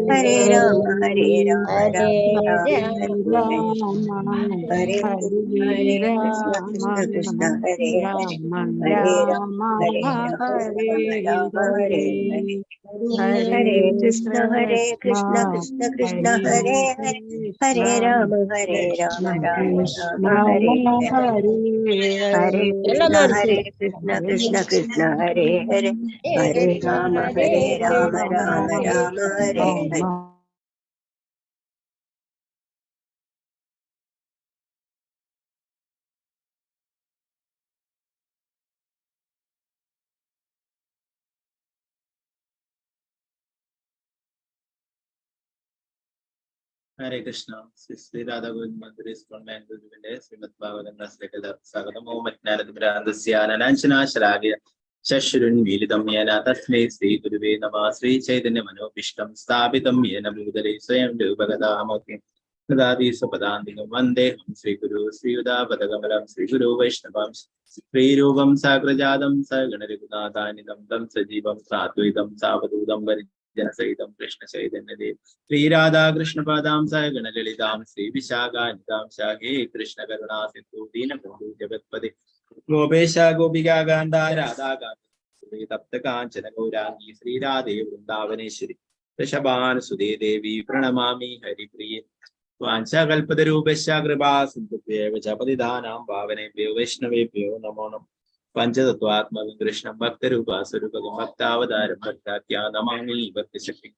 Hare Rama Hare Rama Rama, Hare Hare Krishna Krishna Rama, Krishna Hare Hare Hare Rama Rama Rama Hare Hare Hare Hare Krishna Krishna Krishna, Krishna Hare Hare Hare Hare Krishna, Rama Krishna Rama Krishna, Rama Hare Hare Hare Hare Krishna എല്ലാരും Krishna Krishna Hare Hare Hare Rama Rama Rama Hare Hare Hare Krishna. Sri Radha Govind Mandir ISKCON Mangalore Srimad Bhagavatam Raslekhadar Sagatam Om Atnarad Brandasya Nananchana Sharagya Shashurun Vilidam Yana Tasme Sri Guruve Namah Sri Chaitanya Manopishtam Sthapitam Yena Bhutale Swayam Bhagavatamaki Tadadi Sapadandikam Vandeham Sri Guru Sri Uda Padagamalam Sri Guru Vaishnavam Sri Rupam Sagrajadam Saganarigunadanidam Dam Sajivam Satvidam Savadudam Sahitam Krishna Chaitanya Dev Sri Radha Krishna Padam Sagana Lalitam Sri Vishaka Nidam Shage Krishna Karuna Sindhu Dina Bandhu Jagatpade Gopesha Gopika Ganda Radha Ganda Sri Tapta Kanchana Gaurangi Sri Radhe Vrindavaneshwari Rishabhan Sudhe Devi Pranamami Hari Priye Vancha Kalpatarupesha Kripa Sindhubhya Vachapadidanam Bhavanebhyo Vaishnavebhyo Namo Namo Panchatattvatma Krishna Bhakta Rupa Sarupagam Bhaktavadara Bhaktatya Namami Bhakti Shakti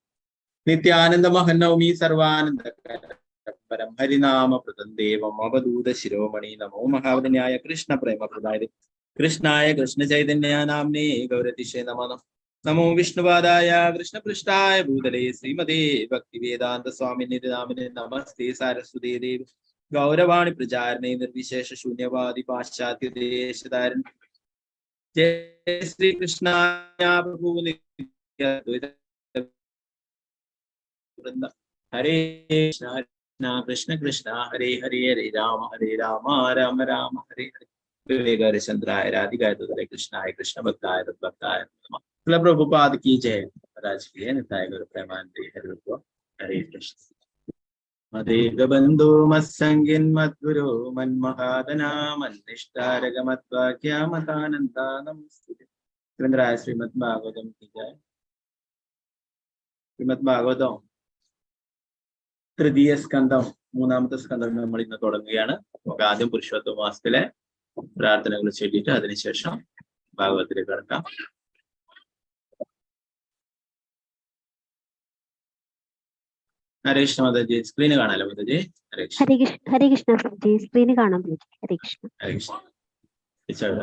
Nityananda Mahanavami Sarvananda Param Harinama Pratandevam Avaduta Shiromani Namo Mahavadanyaya Krishna Prema Pradayate Krishnaya Krishna Chaitanya Namne Gauratishe Namana Namo Vishnuvadaya Krishna Prishtaya Bhutale Srimade Bhaktivedanta Swami Nidamine Namaste Saraswati Devi Gauravani Prajarne Nirvishesha Shunyavadi Paschatya Deshadaran Jai Sri Krishna Prabhu Nitya Hare Krishna Krishna Krishna Hare Hare Hare Rama Rama Rama Hare Hare Viveka Chandra Radhika Hare Krishna Krishna Bhaktaya Bhaktaya Srila Prabhupada ki jai Maharaj ki hai Nitai Gaur Premanande Hare Krishna Madhega Bandhu Massangin Madguru Manmahadana Mannishtaraga Matvakya Matananda Namaste Chandra Srimad Bhagavatam ki jai Srimad Bhagavatam തൃതീയ സ്കന്ധം മൂന്നാമത്തെ സ്കന്ധം നമ്മൾ ഇന്ന് തുടങ്ങുകയാണ്. നമുക്ക് ആദ്യം പുരുഷോത്തമ മാസത്തിലെ പ്രാർത്ഥനകൾ ചൊല്ലിയിട്ട് അതിനുശേഷം ഭാഗവതത്തിലേക്ക് കടക്കാം. ഹരേ കൃഷ്ണ മാതാജി, സ്ക്രീന് കാണാലോ മാതാജി? ഹരേ കൃഷ്ണ സ്ക്രീന് കാണാൻ പറ്റും. ഹരേ കൃഷ്ണ. ഹരേ കൃഷ്ണ.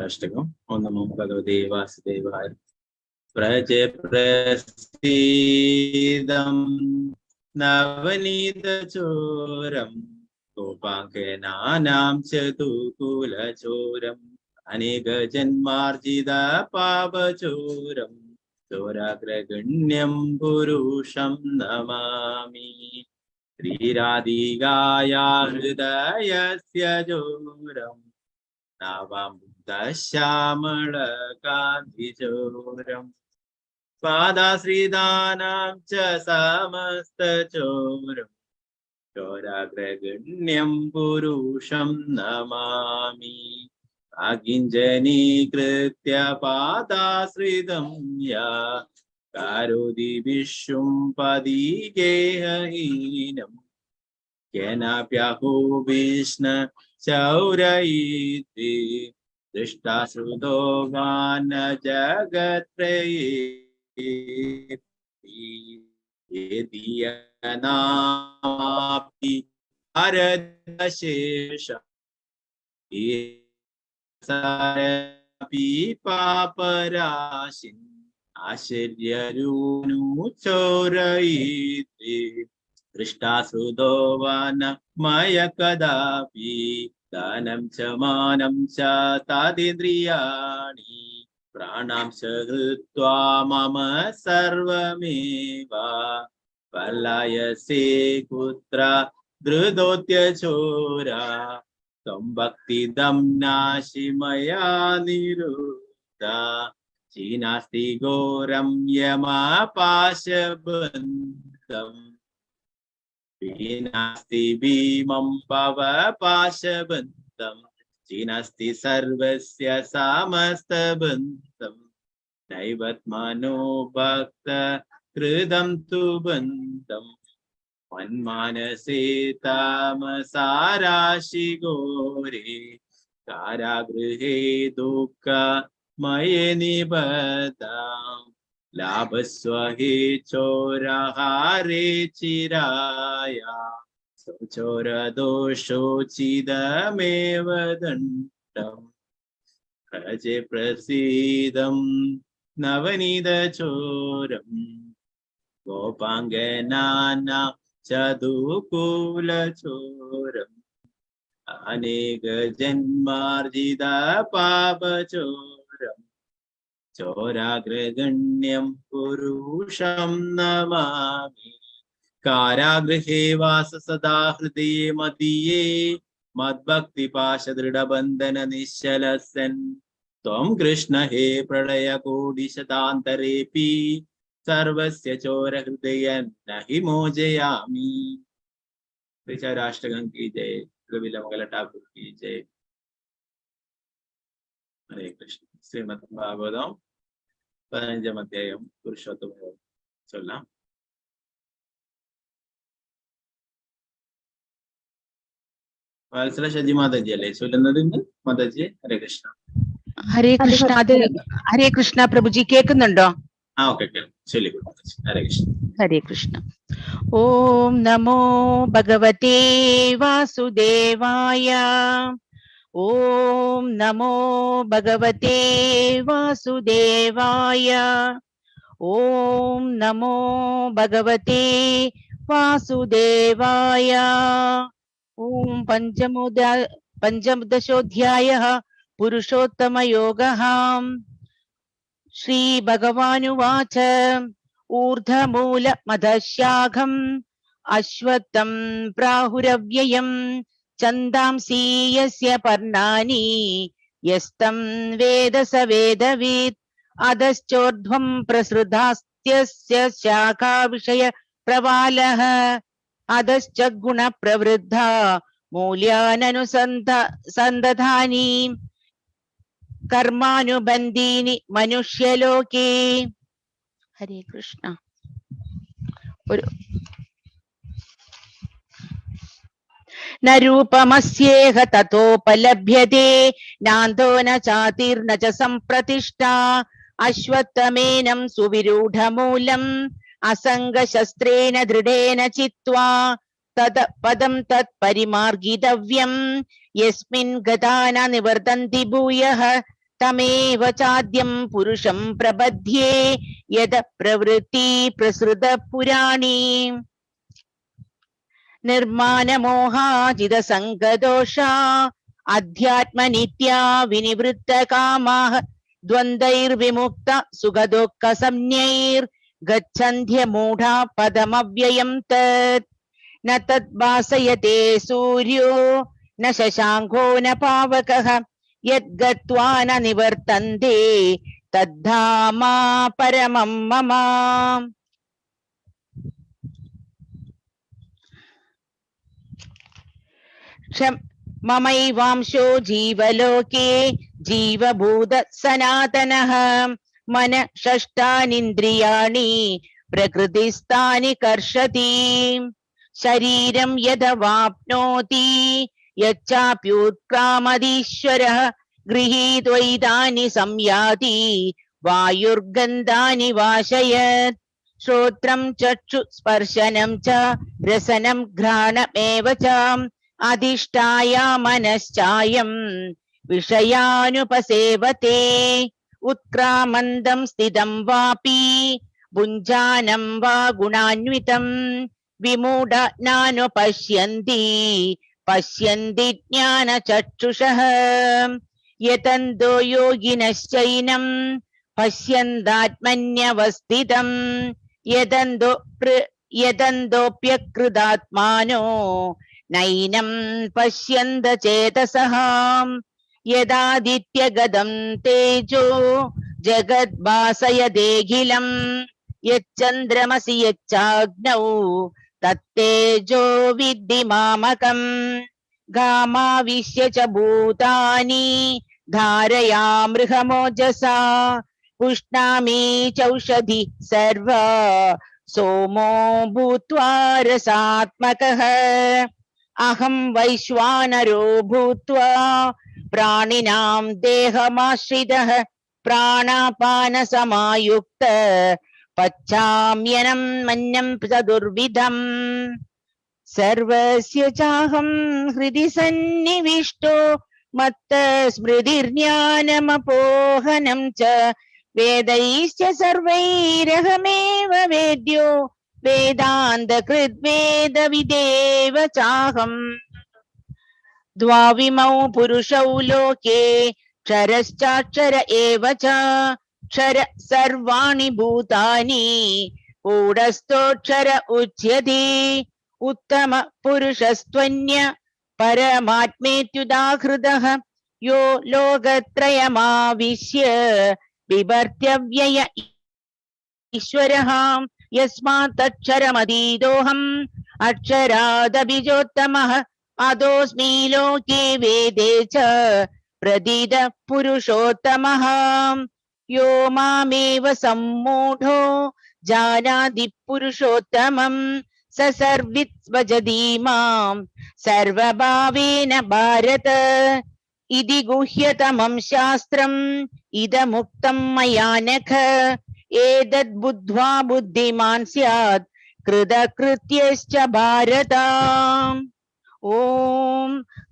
അഷ്ടകം. ഓം നമോ ഭഗവതേ വാസുദേവായ. പ്രജ പ്രസീദം Navanita choram Gopankananam chatukula choram Aneka janmarjida papachoram Choragraganyam purusham namami Sri Radhigaya hridayasya joram Navam buddhashyamala kanti choram Pada Sridhanam cha samasta choram Choragraganyam purusham namami Aginjani kritya pada sridham ya Karodi vishum padigehahinam Kenapyahu vishna chaurayiti Drishta sudovana jagatreyi Yediyanapi aradashesha Yesarapi paparashin Ashiryarunu chorayiti Drishta sudovana mayakadapi Danam cha manam cha tadindriyani Pranam Shadritva Mama Sarvameva Valayase Kutra Drudotya Chora Tambakti Damna Shimaya Niruddha Chinasti Goram Yama Pashaban नास्ति भीमं भवपाशबन्धं नास्ति सर्वस्य समस्तबन्धं नैवत्मनो भक्त कृतं तु बन्धं मन्मानसे तामसाराशि घोरे कारागृहे दुःखमये निबद्धं लाभस्वहे चोरहारे चिराया चोरदोषोचिदमेव दण्डम् भजे प्रसीदं नवनीतचोरम् गोपाङ्गनाना चतुकुलचोरम् अनेकजन्मार्जित पापचोरम् चोराग्रगण्यं पुरुषं नमामि कारागृहे वास सदा हृदये मदीये मद्भक्तिपाशदृढबन्धन निश्चलसन् त्वं कृष्ण हे प्रलयकोटिशतान्तरेऽपि सर्वस्य चोरहृदय न हि मोचयामि। राष्ट्रगण की जय। रविलमंगल ठाकुर की जय। हरे कृष्ण। श्रीमद् भागवतम 15 अध्याയം പുരുഷോത്തമ ചൊല്ലാം. വത്സല ഷജി മാതാജി അല്ലേ ചൊല്ലുന്നത് ഇന്ന്? മാതാജി ഹരേ കൃഷ്ണ. ഹരേ കൃഷ്ണ. അത് ഹരേ കൃഷ്ണ പ്രഭുജി കേൾക്കുന്നുണ്ടോ? ആ ഓക്കെ ചൊല്ലിക്കോളൂ. ഹരേ കൃഷ്ണ. ഹരേ കൃഷ്ണ. ഓം നമോ ഭഗവതേ വാസുദേവായ. ഓം നമോ ഭഗവതേ വാസുദേവായ. ഓം നമോ ഭഗവതേ വാസുദേവായ. ഓം പഞ്ചദശോധ്യായഃ പുരുഷോത്തമയോഗഃ. ശ്രീ ഭഗവാനുവാച ഊർധ്വമൂലമധഃശാഖം അശ്വത്ഥം പ്രാഹുരവ്യയം ഛന്ദാംസി യസ്യ പർണാനി യസ്തം വേദ സ വേദവിത് അധശ്ചോർധ്വം പ്രസൃതാസ്ത്യസ്യ ശാഖാ വിഷയ പ്രവാലഃ അധശ്ച ഗുണ പ്രവൃദ്ധാ മൂല്യാനനുസന്ധധാനി കർമാനുബന്ധീനി മനുഷ്യലോകേ. ഹരേ കൃഷ്ണ. ന രൂപമസ്യേഹ തതോപലഭ്യതേ നാന്തോ ന ചാതിർന ച സംപ്രതിഷ്ഠ അശ്വത്ഥമേനം സുവിരൂഢമൂലം അസംഗശസ്ത്രേണ ദൃഢേന ചിത്വാ തത് പദം തത് പരിമാർഗിതവ്യം യസ്മിൻ ഗതാ ന നിവർത്തന്തി ഭൂയഃ തമേവ ചാദ്യം പുരുഷം പ്രബധ്യേ യദ പ്രവൃത്തി പ്രസൃത പുരാണി. നിർമാനമോഹാജിത സംഗദോഷ അധ്യാത്മനിത്യാ വിനിവൃത്ത കാമാഃ ദ്വന്ദ്വൈർവിമുക്ത സുഖദുഃഖ സംജ്ഞൈർ ഗച്ഛന്ധ്യമൂഢാ പദമവ്യയം തത്. ന തത് ഭാസയത്തെ സൂര്യോ ന ശശാങ്കോ ന പാവകഃ യത് ഗത്വാ ന നിവർത്തന്തെ തദ്ധാമാ പരമം മമ. മമൈവാംശോ ജീവലോകേ ജീവഭൂത സനാതനഃ മന ഷഷ്ടാനീന്ദ്രിയാണി പ്രകൃതിസ്ഥാനി കർഷതി. ശരീരം യദവാപ്നോതി യച്ചാപ്യുത്ക്രാമതീശ്വരഃ ഗൃഹീത്വൈതാനി സംയാതി വായുർഗന്ധാനി വാശയത്. ശ്രോത്രം ചക്ഷു സ്പർശനം ച രസനം ഘ്രാണമേവ ച അധിഷ്ഠായ മനശ്ചായം വിഷയാനുപസേവത്തെ. ഉത്ക്രാമന്തം സ്ഥിതം വാപി ഭുഞ്ജാനം വാ ഗുണാന്വിതം വിമൂഢാനുപശ്യന്തി പശ്യന്തി ജ്ഞാനചക്ഷുഷഃ. യതന്തോ യോഗിനശ്ചൈനം പശ്യന്താത്മന്യവസ്ഥിതം യതന്തോപ്യകൃതാത്മാനോ നൈനം പശ്യന്ത ചേതസഃ. യദാദിത്യഗതം തേജോ ജഗദ്ഭാസയദേഖിലം യച്ചന്ദ്രമസി യച്ചാഗ്നൗ തത്തേജോ വിദ്ധി മാമകം ഗാമാവിശ്യ ച ഭൂതാനി ധാരയാമൃഹമോജസാ പുഷ്ണാമി ചൗഷധി സർവ സോമോ ഭൂത്വാ രസാത്മകഃ അഹം വൈശ്വാനരോ ഭൂത്വാ പ്രാണിനാം ദേഹമാശ്രിതഃ പ്രാണാപാനസമായുക്ത പച്ചാമ്യനം മന്യം ചതുർവിധം സർവസ്യ ചാഹം ഹൃദി സന്നിവിഷ്ടോ മത്ത സ്മൃതിർജ്ഞാനമപോഹനം ച വേദൈശ്ച സർവൈരഹമേവ വേദ്യോ വേദാന്തകൃദ്വേദവിദേവ ചാഹം ദ്വാവിമൗ പുരുഷൗ ലോകേ ക്ഷരശ്ചാക്ഷര ഏവ ച ക്ഷര സർവാണി ഭൂതാനി കൂടസ്ഥോക്ഷര ഉച്യത്തെ ഉത്തമ പുരുഷസ്ത്വന്യ പരമാത്മേത്യുദാഹൃതഃ യോ ലോകത്രയമാവിശ്യ ബിഭർത്യവ്യയ ഈശ്വരഃ യസ്മാത്തക്ഷരമതീതോഹം അക്ഷരാദബിജോത്തമഃ അദോസ്മി ലോകേ വേദേ ച പ്രതീത പുരുഷോത്തമഃ യോ മാമേവ സമ്മൂഢോ ജാനാതി പുരുഷോത്തമം സ സർവിത് ഭജതി മാം സർവഭാവേന ഭാരത ഇതി ഗുഹ്യതമം ശാസ്ത്രം ഇദമുക്തം മയാ നഖ ഏതദ് ബുദ്ധ്വാ ബുദ്ധിമാൻ സ്യാത് കൃതകൃത്യശ്ച ഭാരത. ഓം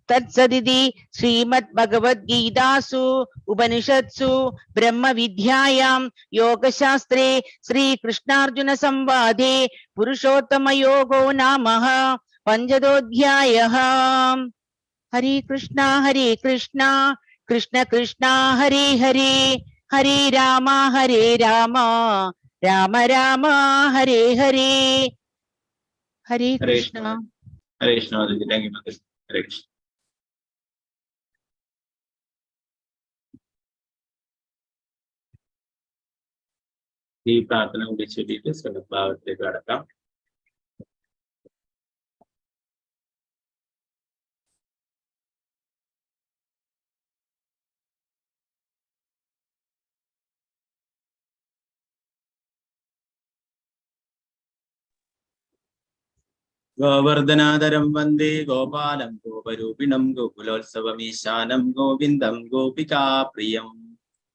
തത്സദിതി ശ്രീമദ് ഭഗവദ്ഗീതാസു ഉപനിഷത്സു ബ്രഹ്മവിദ്യായാം യോഗശാസ്ത്രേ ശ്രീകൃഷ്ണാർജുന സംവാദേ പുരുഷോത്തമയോഗോ നാമഃ പഞ്ചമോധ്യായഃ. ഹരേ കൃഷ്ണ കൃഷ്ണ കൃഷ്ണ ഹരേ ഹരേ ഹരേ രാമ രാമ രാമ ഹരേ ഹരേ. ഹരേ കൃഷ്ണ. ഹരേ കൃഷ്ണ. Thank you. ഹരേ കൃഷ്ണ. ഈ പ്രാർത്ഥന കൂടി ചൊല്ലിയിട്ട് സ്വഭാവത്തിലേക്ക് കടക്കാം. ഗോവർദ്ധനാധരം വന്ദേ ഗോപാലം ഗോപരൂപിണം ഗോകുലോത്സവമീശാനം ഗോവിന്ദം ഗോപികാപ്രിയം.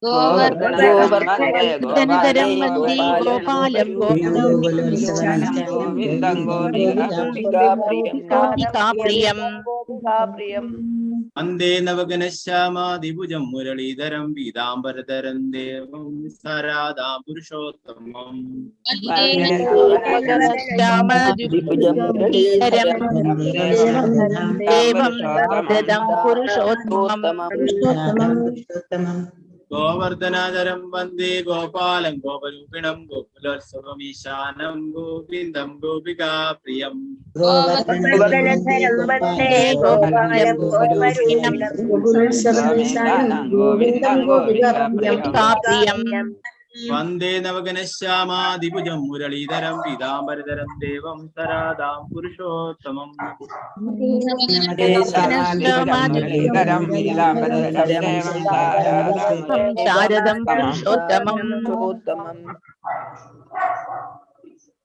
ഗോവർദ്ധനധരം വന്ദേ ഗോപാലം ഗോപികാപ്രിയം. വന്ദേ നവഘനശ്യാമാദിഭുജം മുരളീധരം പീതാംബരധരം ദേവം സരാധാം പുരുഷോത്തമം. ഗോവർദ്ധനാധരം വന്ദേ ഗോപാലം ഗോപരൂപിണം ഗോകുലോത്സവമീശാനം ഗോവിന്ദം ഗോപികാപ്രിയം. വന്ദേ നവഘനശ്യാമാദിഭുജം മുരളീധരം പീതാംബരധരം ദേവം സരാധാം പുരുഷോത്തമം.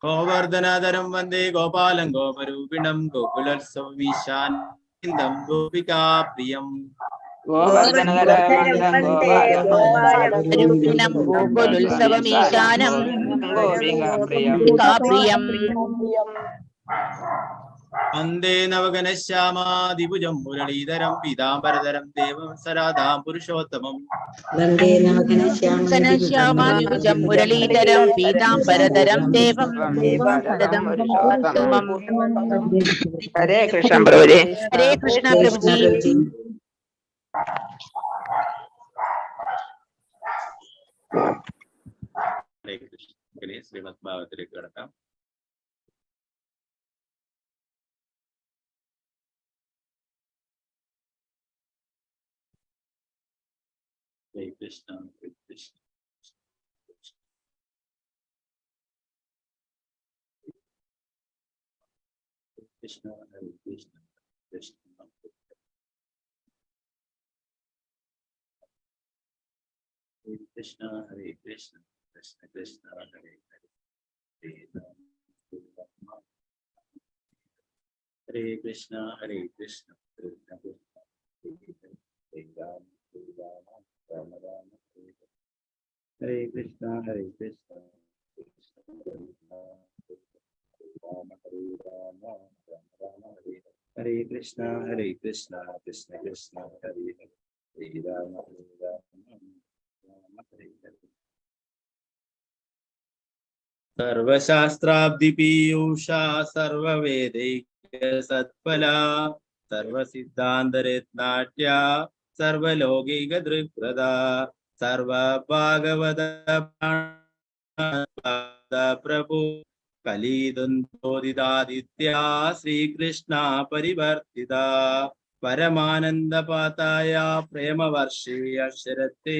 ഗോവർദ്ധനാധരം വന്ദേ ഗോപാലം ഗോപരൂപിണം ഗോകുലോത്സവമീശാനം ഗോപികാപ്രിയം. ഗോകുലോത്സവമീശാനം ഗോപികാപ്രിയം. വന്ദേ നവഘനശ്യാമാദിഭുജം മുരളീധരം പീതാംബരധരം ദേവം സരാധാം പുരുഷോത്തമം. ഘനശ്യാമാദിഭുജം മുരളീധരം പീതാംബരധരം ദേവം പുരുഷോത്തമം. ഹരേ കൃഷ്ണ പ്രഭുജി. ഹരേ കൃഷ്ണ പ്രഭുജി. ഹരേ കൃഷ്ണ. ശ്രീമദ് ഭാഗവത്തിലേക്ക് കടക്കാം. ഹരേ Krishna. Krishna Hare Krishna Krishna Krishna Hare Krishna Krishna Krishna Hare Hare Hare Krishna Hare Krishna Krishna Krishna Hare Hare Krishna Hare Krishna Hare Krishna Hare Krishna Krishna Krishna Hare Hare Hare Rama Hare Rama Rama Hare Hare. Sarvashastra Piyusha Sarvavedika Satpala Sarvasiddhantaretnatya Sarvalogika Driprada Sarva Bhagavata Prabhu Kalidantodidaditya Sri Krishna Parivartita Paramananda Pataya Prema Varshya Sharate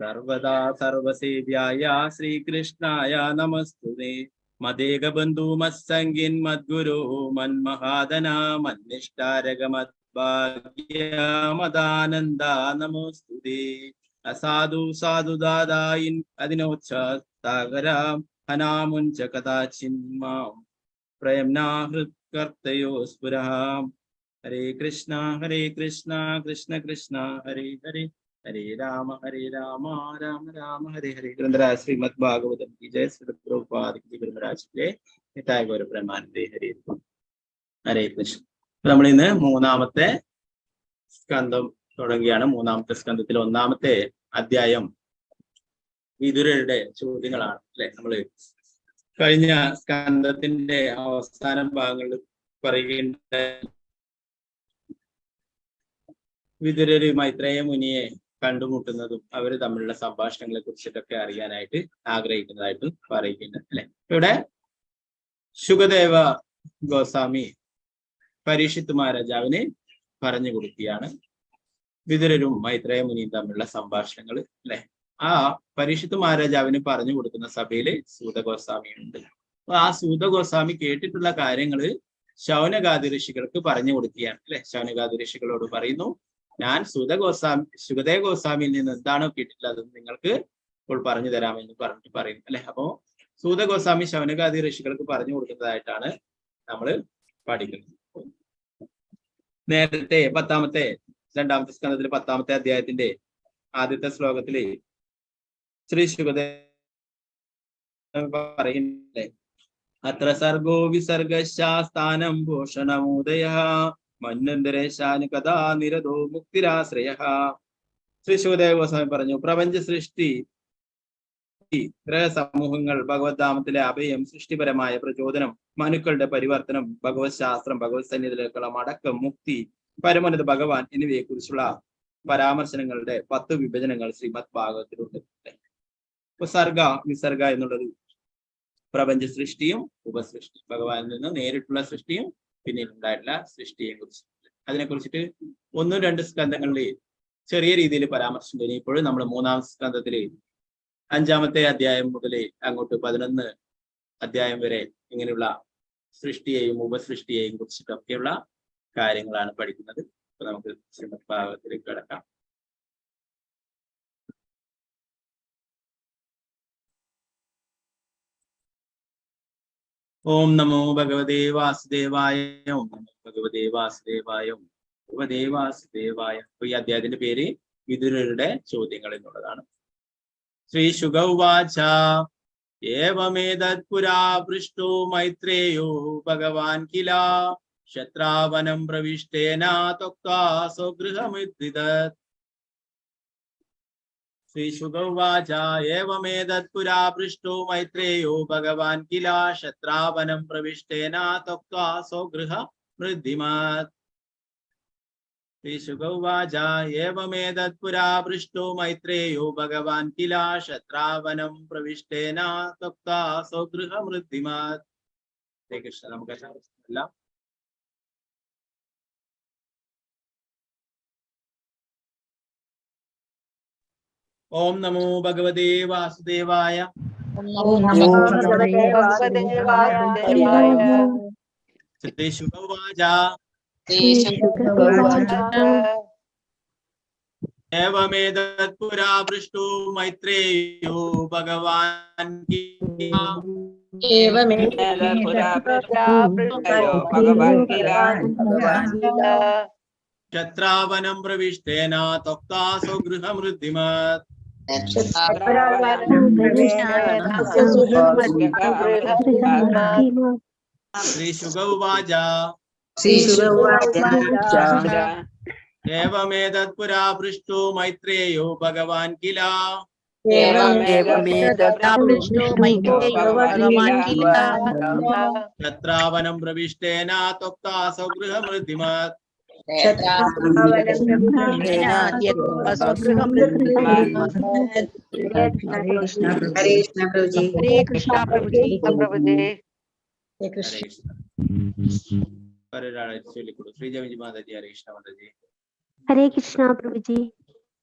Sarvada Sarvasevyaya Sri Krishnaya Namastude Madega Bandhu Massangin Madguru Manmahadana Madnishtaraga Madbhagya Madananda Namastude Asadu Sadhu Dada in Adinocha Tagaram Hanamuncha Katachinmam Premna Hritkartayo Spuraham Hare Krishna Krishna Krishna Hare Hare Hare Rama Rama Rama Hare Hare. Grandhara Srimad Bhagavatam ki jai. Srila Prabhupada ki jai. Maharaj ki jai. Nitai Gaura Premanande. Hare Hare Krishna. നമ്മൾ ഇന്ന് മൂന്നാമത്തെ സ്കന്ധം തുടങ്ങിയാണ്. മൂന്നാമത്തെ സ്കന്ധത്തിൽ ഒന്നാമത്തെ അധ്യായം വിതുരരുടെ ചോദ്യങ്ങളാണ് അല്ലെ. നമ്മൾ കഴിഞ്ഞ സ്കന്ധത്തിന്റെ അവസാന ഭാഗങ്ങളിൽ പറയുകയുണ്ട് വിതുരര് മൈത്രേയ മുനിയെ കണ്ടുമുട്ടുന്നതും അവർ തമ്മിലുള്ള സംഭാഷണങ്ങളെ കുറിച്ചിട്ടൊക്കെ അറിയാനായിട്ട് ആഗ്രഹിക്കുന്നതായിട്ട് പറയുന്നുണ്ട് അല്ലെ. ഇവിടെ ശുകദേവ ഗോസ്വാമി പരീക്ഷിത് മഹാരാജാവിന് പറഞ്ഞു കൊടുക്കുകയാണ് വിതുരരും മൈത്രേയ മുനിയും തമ്മിലുള്ള സംഭാഷണങ്ങൾ അല്ലെ. ആ പരീക്ഷിത് മഹാരാജാവിന് പറഞ്ഞു കൊടുക്കുന്ന സഭയില് സൂത ഗോസ്വാമി ഉണ്ട്. അപ്പൊ ആ സൂത ഗോസ്വാമി കേട്ടിട്ടുള്ള കാര്യങ്ങള് ശൗനകാദി ഋഷികൾക്ക് പറഞ്ഞു കൊടുക്കുകയാണ് അല്ലെ. ശൗനകാദി ഋഷികളോട് പറയുന്നു, ഞാൻ സുഗതേ ഗോസ്വാമിയിൽ നിന്ന് എന്താണോ കേട്ടിട്ടുള്ളത് അത് നിങ്ങൾക്ക് ഇപ്പോൾ പറഞ്ഞു തരാമെന്ന് പറഞ്ഞിട്ട് പറയുന്നു അല്ലെ. അപ്പോ സൂത ഗോസ്വാമി ശൗനകാദി ഋഷികൾക്ക് പറഞ്ഞു കൊടുക്കുന്നതായിട്ടാണ് നമ്മൾ പഠിക്കുന്നത്. നേരത്തെ രണ്ടാമത്തെ സ്കന്ധത്തിലെ 10ാമത്തെ അധ്യായത്തിന്റെ ആദ്യത്തെ ശ്ലോകത്തില് ശ്രീ ശുഗദേവ പറയുന്നില്ലേ, അത്ര സർഗോ വിസർഗശാസ്ഥാനം ഭൂഷണമോദയ മന്വന്തരേശാന് കഥാ നിരതോ മുക്തിരാശ്രയ. ശ്രീ ശുഗദേവ ഗോസ്വാമി പറഞ്ഞു, പ്രപഞ്ച സൃഷ്ടി, ഗ്രഹസമൂഹങ്ങൾ, ഭഗവദ്ധാമത്തിലെ അഭയം, സൃഷ്ടിപരമായ പ്രചോദനം, മനുക്കളുടെ പരിവർത്തനം, ഭഗവത് ശാസ്ത്രം, ഭഗവത് സന്നിധിയിലേക്കുള്ള മടക്കം, മുക്തി, പരമോന്നത ഭഗവാൻ എന്നിവയെ കുറിച്ചുള്ള പരാമർശനങ്ങളുടെ 10 വിഭജനങ്ങൾ ശ്രീമദ് ഭാഗവതത്തിലുണ്ട്. ഇപ്പൊ വിസർഗ എന്നുള്ളത് പ്രപഞ്ച സൃഷ്ടിയും ഉപസൃഷ്ടി, ഭഗവാനിൽ നിന്ന് നേരിട്ടുള്ള സൃഷ്ടിയും പിന്നീട് ഉണ്ടായിട്ടുള്ള സൃഷ്ടിയെ കുറിച്ച് അതിനെക്കുറിച്ചിട്ട് 1-2 സ്കന്ധങ്ങളിൽ ചെറിയ രീതിയിൽ പരാമർശിച്ചിട്ടുണ്ട്. ഇനിയിപ്പോഴും നമ്മൾ 3ാം സ്കന്ധത്തില് 5ാമത്തെ അധ്യായം മുതൽ അങ്ങോട്ട് 11 അധ്യായം വരെ ഇങ്ങനെയുള്ള സൃഷ്ടിയെയും ഉപസൃഷ്ടിയെയും കുറിച്ചിട്ടൊക്കെയുള്ള കാര്യങ്ങളാണ് പഠിക്കുന്നത്. അപ്പൊ നമുക്ക് ശ്രീമദ് ഭാഗവതത്തിലേക്ക് കടക്കാം. ഓം നമോ ഭഗവതേ വാസുദേവായ. ഓം നമോ ഭഗവതേ വാസുദേവായ. ഭഗവതേ വാസുദേവായ. അപ്പൊ ഈ അധ്യായത്തിന്റെ പേര് വിതുരരുടെ ചോദ്യങ്ങൾ എന്നുള്ളതാണ്. ശ്രീ ശുക ഉവാച ഏവമേതത് പുരാ പൃഷ്ടോ മൈത്രേയോ ഭഗവാൻ കില ശത്രാവനം പ്രവിഷ്ടേന ത്വക്ത്വാ സ്വഗൃഹമിദ്വിദത്. ശ്രീ ശുക ഉവാച ഏവമേതത് പുരാ പൃഷ്ടോ മൈത്രേയോ ഭഗവാൻ കില ശത്രാവനം പ്രവിഷ്ടേന ത്വക്ത്വാ സ്വഗൃഹമൃദ്ധിമത്. ശ്രീ ശുക ഉവാച ഏവമേതത് പുരാ പൃഷ്ടോ മൈത്രേയോ ഭഗവാൻ കില ശത്രാവനം പ്രവിഷ്ടേന ത്വക്ത്വാ സ്വഗൃഹമൃദ്ധിമത്. ഹരേ കൃഷ്ണ. നമുക്ക് എല്ലാം ഓം നമോ ഭഗവതേ വാസുദേവായ. ഓം നമോ ഭഗവതേ വാസുദേവായ. Shri Uvacha Evamedat pura prishto Maitreyo Bhagavan Gita Chatravanam Pravishtena Tokta Sogruham Riddhimat Shri Uvacha Evamedat pura prishto Maitreyo Bhagavan Kila Chatravanam Pravishtena Tokta Sogruham Riddhimat Hare Krishna Prabhuji. Hare Krishna Prabhuji. Hare Krishna. Hare Krishna Prabhuji.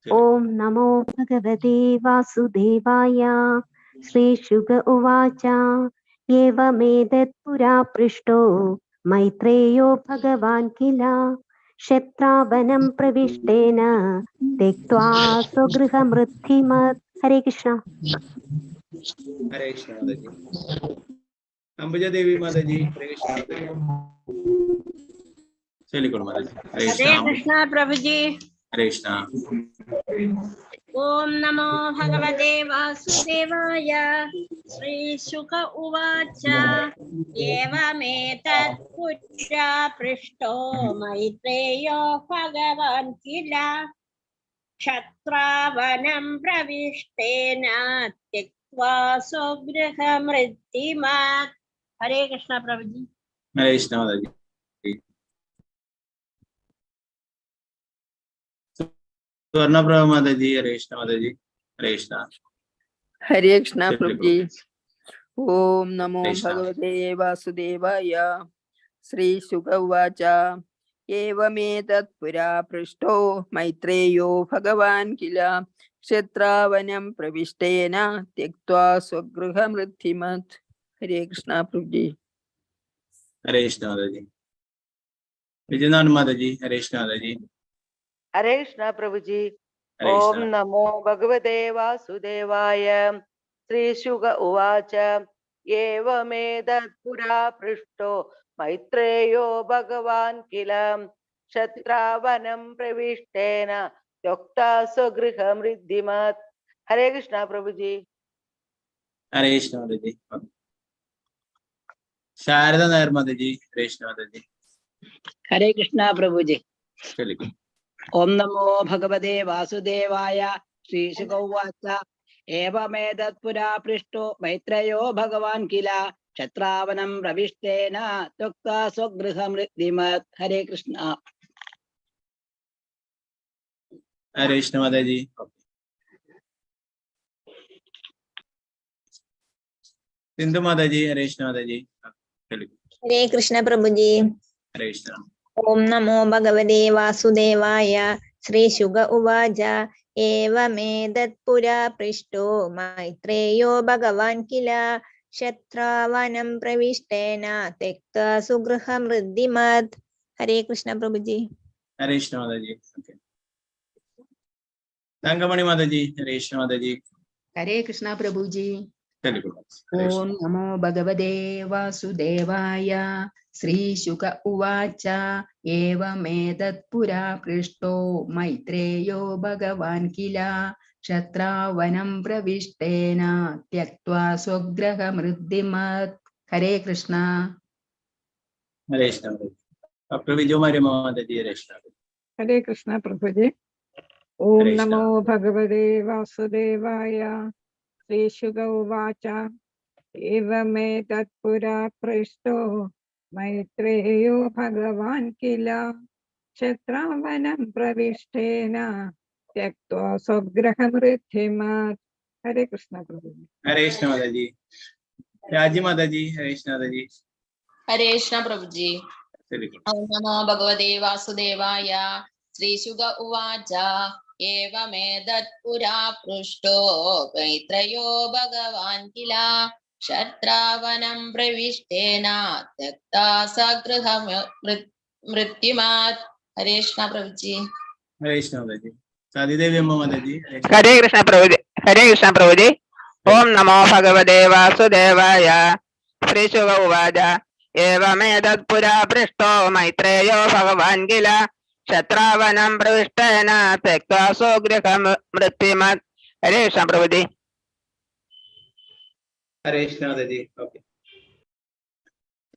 Om Namo Bhagavate Vasudevaya. Shri Shuka Uvacha. Evamedat pura prishto Maitreyo Bhagavan Kila Kshetravanam Pravishtena Tektva Swagruham Riddhimat. Hare Krishna. Hare Krishna Mataji. Ambuja Devi Mataji. Hare Krishna Mataji. Chelikuru Mataji. Hare Krishna Prabhuji. Hare Krishna. Om Namo Bhagavate Vasudevaya. Shri Shuka Uvacha. Evametat pura prishto Maitreyo Bhagavan Kila Kshatravanam Pravishtena Tektva Sogruham Riddhimat. Hare Krishna Prabhuji. Hare Krishna Mataji. Swarna Prabhu Mataji. Hare Krishna Mataji. Hare Krishna. Hare Krishna Prabhuji. Om Namo Hare Krishna. Bhagavate Vasudevaya. Shri Shuka Uvacha. Evametat pura prishto Maitreyo Bhagavan Kila Kshetravanam Pravishtena Tektva Swagruham Riddhimat. Hare Krishna Prabhuji. Hare Krishna Mataji. Vijayanand Mataji. Hare Krishna Mataji. Hare Krishna Prabhuji. Hare Om Krishna. Namo Bhagavate Vasudevaya. Shri Shuka Uvacha. Evamedat pura prishto Maitreyo Bhagavan Kila Kshatravanam Pravishtena Yokta Sogriham Riddhimat. Hare Krishna Prabhuji. Hare Krishna Mataji. Sharada Nair Mataji. Hare Krishna Mataji. Hare Krishna Prabhuji. Chelikuru. Om Namo Bhagavate Vasudevaya. Shri Shuka Uvacha. Evamedat pura prishto Maitreyo Bhagavan Kila Kshatravanam Pravishtena Tokta Swagruham Riddhimat. Hare Krishna. Hare Krishna Mataji. Sindhu Mataji. Hare Krishna Mataji. Chelikuru. Hare Krishna Prabhuji. Hare Krishna. Om Namo Bhagavate Vasudevaya. Shri Shuka Uvacha. Evamedat pura prishto Maitreyo Bhagavan Kila Kshatravanam Pravishtena Tektva Sugruham Riddhimat. Hare Krishna Prabhuji. Hare Krishna Mataji. Okay. Tangamani Mataji. Hare Krishna Mataji. Hare Krishna Prabhuji. Chelikuru. Om Namo Bhagavate Vasudevaya. Shri Shuka Uvacha. Evametat pura prishto Maitreyo Bhagavan Kila Kshatravanam Pravishtena Tyaktva Swagraham Riddhimat. Hare Krishna. Hare Krishna Mataji. Dr. Vijay Mataji. Hare Krishna. Hare Krishna Prabhuji. Om Hare Krishna. Namo Bhagavate Vasudevaya. Shri Shuka Uvacha. Evametat pura prishto Maitreyo Bhagavan Kila Kshatravanam Pravishtena Tyaktva Swagraham Riddhimat. Hare Krishna Prabhuji. Hare Krishna Mataji. Raji Mataji. Hare Krishna Mataji. Hare Krishna Prabhuji. Om Namo Bhagavate Vasudevaya. Shri Shuka Uvacha. Evamedat pura prishto Maitreyo Bhagavan Kila ക്ഷത്രാവനം പ്രവിഷ്ടേന त्यक्ता सगृहं मृत्युमात्. हरे कृष्ण प्रभुजी. हरे कृष्ण माताजी। सादी देवी अम्मा माताजी। हरे कृष्ण प्रभुजी। हरे कृष्ण प्रभुजी। ओम नमो भगवते वासुदेवाय। श्रीशुक उवाच एवमेतत्पुरा पृष्टो मैत्रेयो भगवान् किल क्षत्रावनं प्रविष्टेन त्यक्त्वा स्वगृहं मृत्युमात्। हरे कृष्ण प्रभुजी। हरे कृष्ण माताजी। ओके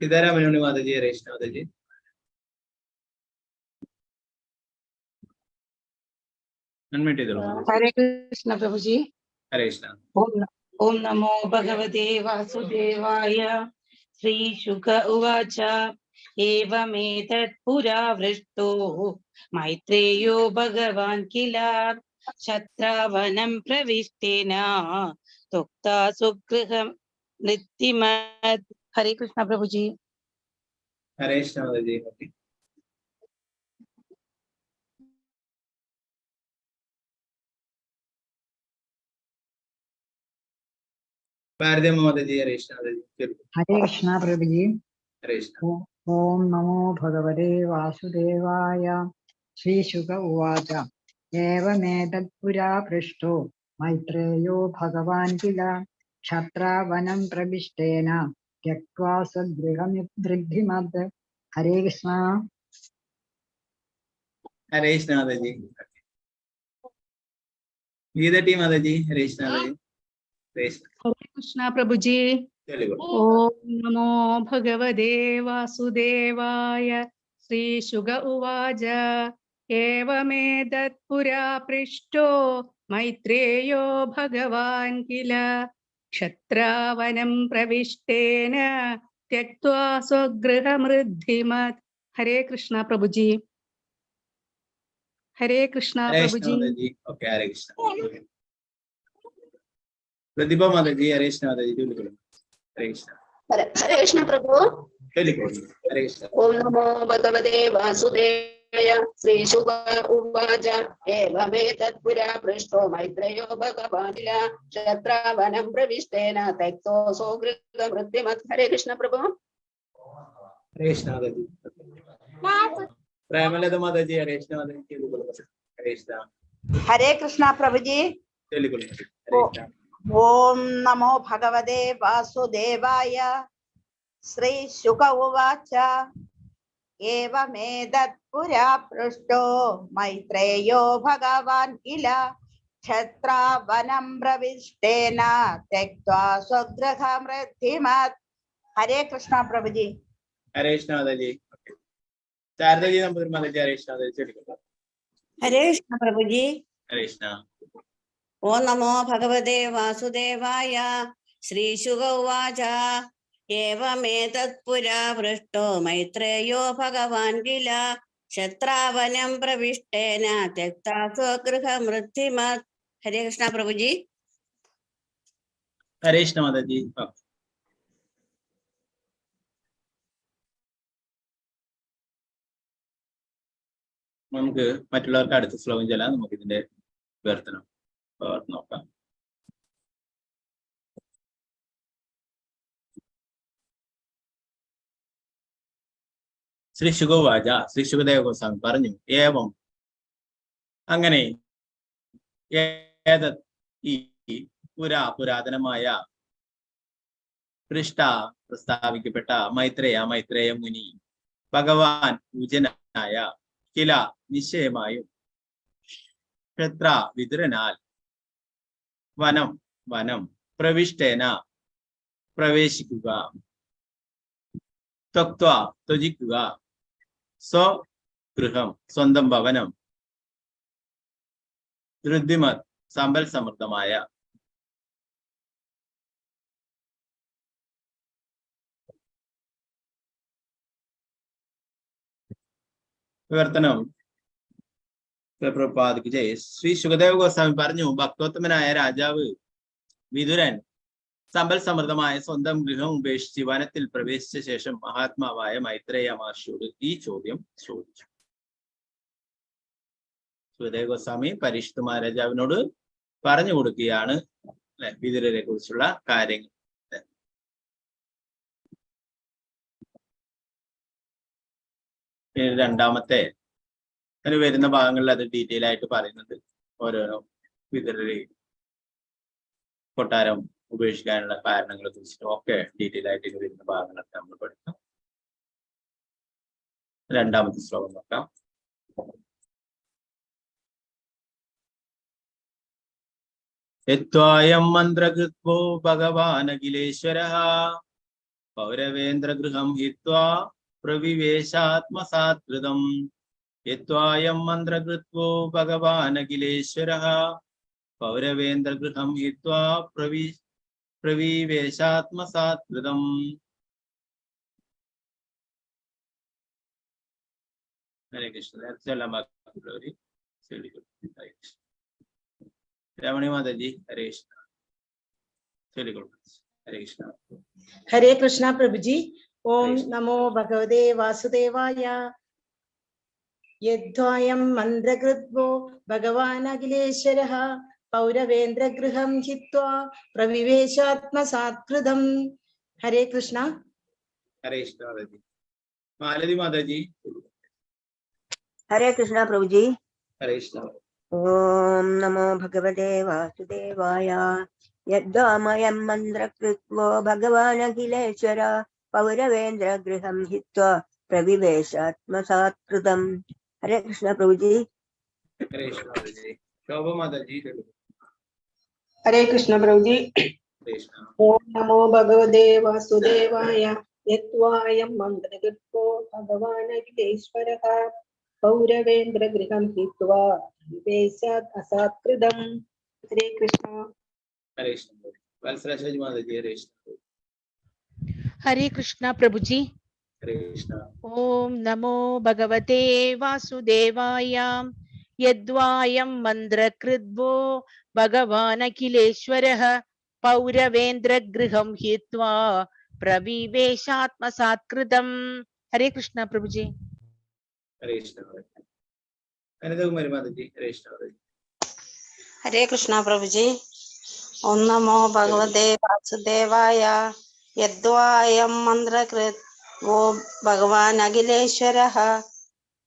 सीतारामन माताजी। हरे कृष्ण माताजी। हरे कृष्ण प्रभुजी। हरे कृष्ण। ओम नमो भगवते वासुदेवाय। श्री शुक उवाच एवमेतत् पुरा वृष्टो मैत्रेयो भगवान् किल क्षत्रावनं प्रविष्टेन त्यक्त्वा स्वगृहं मृत्युमात्। हरे कृष्ण प्रभुजी। हरे कृष्ण माताजी। ओके माताजी। हरे कृष्ण माताजी। हरे कृष्ण प्रभुजी। हरे कृष्ण। ओम नमो भगवते वासुदेवाय। श्रीशुक उवाच एवमेतत्पुरा पृष्टो मैत्रेयो भगवान् किल क्षत्रावनं प्रविष्टेन त्यक्त्वा स्वगृहमिदृद्धिमत्। हरे कृष्ण। हरे कृष्ण माताजी। गीता टी माताजी। हरे कृष्ण माताजी। हरे कृष्ण प्रभुजी। ओम नमो भगवते वासुदेवाय। श्रीशुक उवाच एवमेतत्पुरा पृष्टो मैत्रेयो भगवान् किल क्षत्रावनं प्रविष्टेन त्यक्त्वा स्वगृहमृद्धिमत्। हरे कृष्ण प्रभुजी। हरे कृष्ण प्रभुजी। ओके हरे कृष्ण। प्रतिभा माताजी। हरे कृष्ण माताजी। हरे कृष्ण। हरे कृष्ण प्रभु। हरे कृष्ण। ओम नमो भगवते वासुदेवाय। श्रीशुक उवाच एवमेतत्पुरा पृष्टो मैत्रेयो भगवान् किल क्षत्रावनं प्रविष्टेन त्यक्त्वा स्वगृहमृत्युमत्। हरे कृष्ण प्रभु। हरे कृष्ण माताजी। प्रेमलता माताजी। हरे कृष्ण माताजी। हरे कृष्ण। हरे कृष्ण प्रभुजी। हरे कृष्ण। ओम नमो भगवते वासुदेवाय। श्री शुक उवाच एवमेतत्पुरा पृष्टो मैत्रेयो भगवान् किल क्षत्रावनं प्रविष्टेन त्यक्त्वा स्वगृहमृत्युमत्। हरे कृष्ण प्रभुजी। हरे कृष्ण माताजी। शारदा जी नंबर माताजी। हरे कृष्ण माताजी। हरे कृष्ण प्रभुजी। हरे कृष्ण। ओम नमो भगवते वासुदेवाय। श्रीशुक उवाच एवमेतत्पुरा पृष्टो मैत्रेयो भगवान् किल क्षत्रावनं प्रविष्टेन त्यक्त्वा स्वगृहमृत्युमत्। हरे कृष्ण प्रभुजी। हरे कृष्ण माताजी। നമുക്ക് മറ്റുള്ളവർക്ക് അടുത്ത ശ്ലോകം ചെല്ലാം. നമുക്ക് ഇതിന്റെ വിവർത്തനം നോക്കാം. ശ്രീ ശുഗവാച. ശ്രീ ശുഗദേവ ഗോസ്വാമി പറഞ്ഞു ഏവം അങ്ങനെ ഈ പുരാതനമായ പൃഷ്ട പ്രസ്താവിക്കപ്പെട്ട മൈത്രേയ മുനി ഭഗവാൻ പൂജനായ കില നിശ്ചയമായും ക്ഷത്ര വിതുരനാൽ വനം പ്രവിഷ്ടേന പ്രവേശിക്കുക ത്യജിക്കുക സ്വഗൃഹം സ്വന്തം ഭവനം ധൃതിമത് സമ്പൽ സമൃദ്ധമായ വിവർത്തനം. ശ്രീ ശുകദേവ ഗോസ്വാമി പറഞ്ഞു ഭക്തോത്തമനായ രാജാവ് വിതുരൻ സമ്പൽ സമൃദ്ധമായ സ്വന്തം ഗൃഹം ഉപേക്ഷിച്ച് വനത്തിൽ പ്രവേശിച്ച ശേഷം മഹാത്മാവായ മൈത്രേയ മഹർഷിയോട് ഈ ചോദ്യം ചോദിച്ചു. ശുകദേവ ഗോസ്വാമി പരീക്ഷിത് മഹാരാജാവിനോട് പറഞ്ഞു കൊടുക്കുകയാണ് വിതുരനെ കുറിച്ചുള്ള കാര്യങ്ങൾ. രണ്ടാമത്തെ അതിന് വരുന്ന ഭാഗങ്ങളിൽ അത് ഡീറ്റെയിൽ ആയിട്ട് പറയുന്നുണ്ട്. ഓരോരോ വിതരണ കൊട്ടാരം ഉപേക്ഷിക്കാനുള്ള കാരണങ്ങളെ കുറിച്ചിട്ടും ഒക്കെ ഡീറ്റെയിൽ ആയിട്ട് ഇത് വരുന്ന ഭാഗങ്ങളൊക്കെ നമ്മൾ പഠിക്കാം. രണ്ടാമത്തെ ശ്ലോകം നോക്കാം. യത്വായം മന്ത്രകൃത്വോ ഭഗവാനഖിലേശ്വരഃ പൗരവേന്ദ്രഗൃഹം ഹിത്വാ പ്രവിവേശാത്മസാത്കൃതം. യത്വായം മന്ത്രകൃത്വോ ഭഗവാനഖിലേശ്വരഃ പൗരവേന്ദ്രഗൃഹം ഹിത്വാ പ്രവിവേശാത്മസാത്കൃതം. ഹരേ കൃഷ്ണ. രമണി മാതാജി ഹരേ കൃഷ്ണ. ഹരേ കൃഷ്ണ. ഹരേ കൃഷ്ണ പ്രഭുജി. ഓം നമോ ഭഗവതേ വാസുദേവായ. യദ്വായം മന്ത്രകൃത്വോ ഭഗവാൻ അഖിലേശ്വരഃ പൗരവേന്ദ്രഗൃഹം ഹിത്വാ പ്രവിവേശാത്മസാത്കൃതം. ഹരേ കൃഷ്ണ. ഹരേ കൃഷ്ണ മാതാജി. മാലതി മാതാജി. ഹരേ കൃഷ്ണ പ്രഭുജി. ഹരേ കൃഷ്ണ. ഓം നമോ ഭഗവതേ വാസുദേവായ. യദ്വാമയം മന്ത്രകൃത്വോ ഭഗവാൻ അഖിലേശ്വര പൗരവേന്ദ്രഗൃഹം ഹിത്വാ പ്രവിവേശാത്മസാത്കൃതം. ഹരേ കൃഷ്ണ പ്രഭുജി. ഹരേ കൃഷ്ണ മാതാജി. ശോഭ മാതാജി. ഹരേ കൃഷ്ണ പ്രഭുജി. ഓം നമോ ഭഗവതേ വാസുദേവായ. യദ്വായം മന്ത്രകൃത്വോ ഭഗവാൻ അഖിലേശ്വരഃ പൗരവേന്ദ്രഗൃഹം ഹിത്വാ പ്രവിവേശാത്മസാത്കൃതം. ഹരേ കൃഷ്ണ. ഹരേ കൃഷ്ണ. വത്സരാജി മാതാജി. ഹരേ കൃഷ്ണ. ഹരേ കൃഷ്ണ പ്രഭുജി. ഹരേ കൃഷ്ണ. ഓം നമോ ഭഗവതേ വാസുദേവായ. യദ്വായം മന്ത്രകൃത്വോ ഭഗവാൻ അഖിലേശ്വരഃ പൗരവേന്ദ്രഗൃഹം ഹിത്വാ പ്രവിവേശാത്മസാത്കൃതം. ഹരേ കൃഷ്ണ പ്രഭുജി. ഹരേ കൃഷ്ണ. അനന്തകുമാരി മാതാജി. ഹരേ കൃഷ്ണ. ഹരേ കൃഷ്ണ പ്രഭുജി. ഓം നമോ ഭഗവതേ വാസുദേവായ. യദ്വായം മന്ത്രകൃത്വോ ഭഗവാൻ അഖിലേശ്വരഃ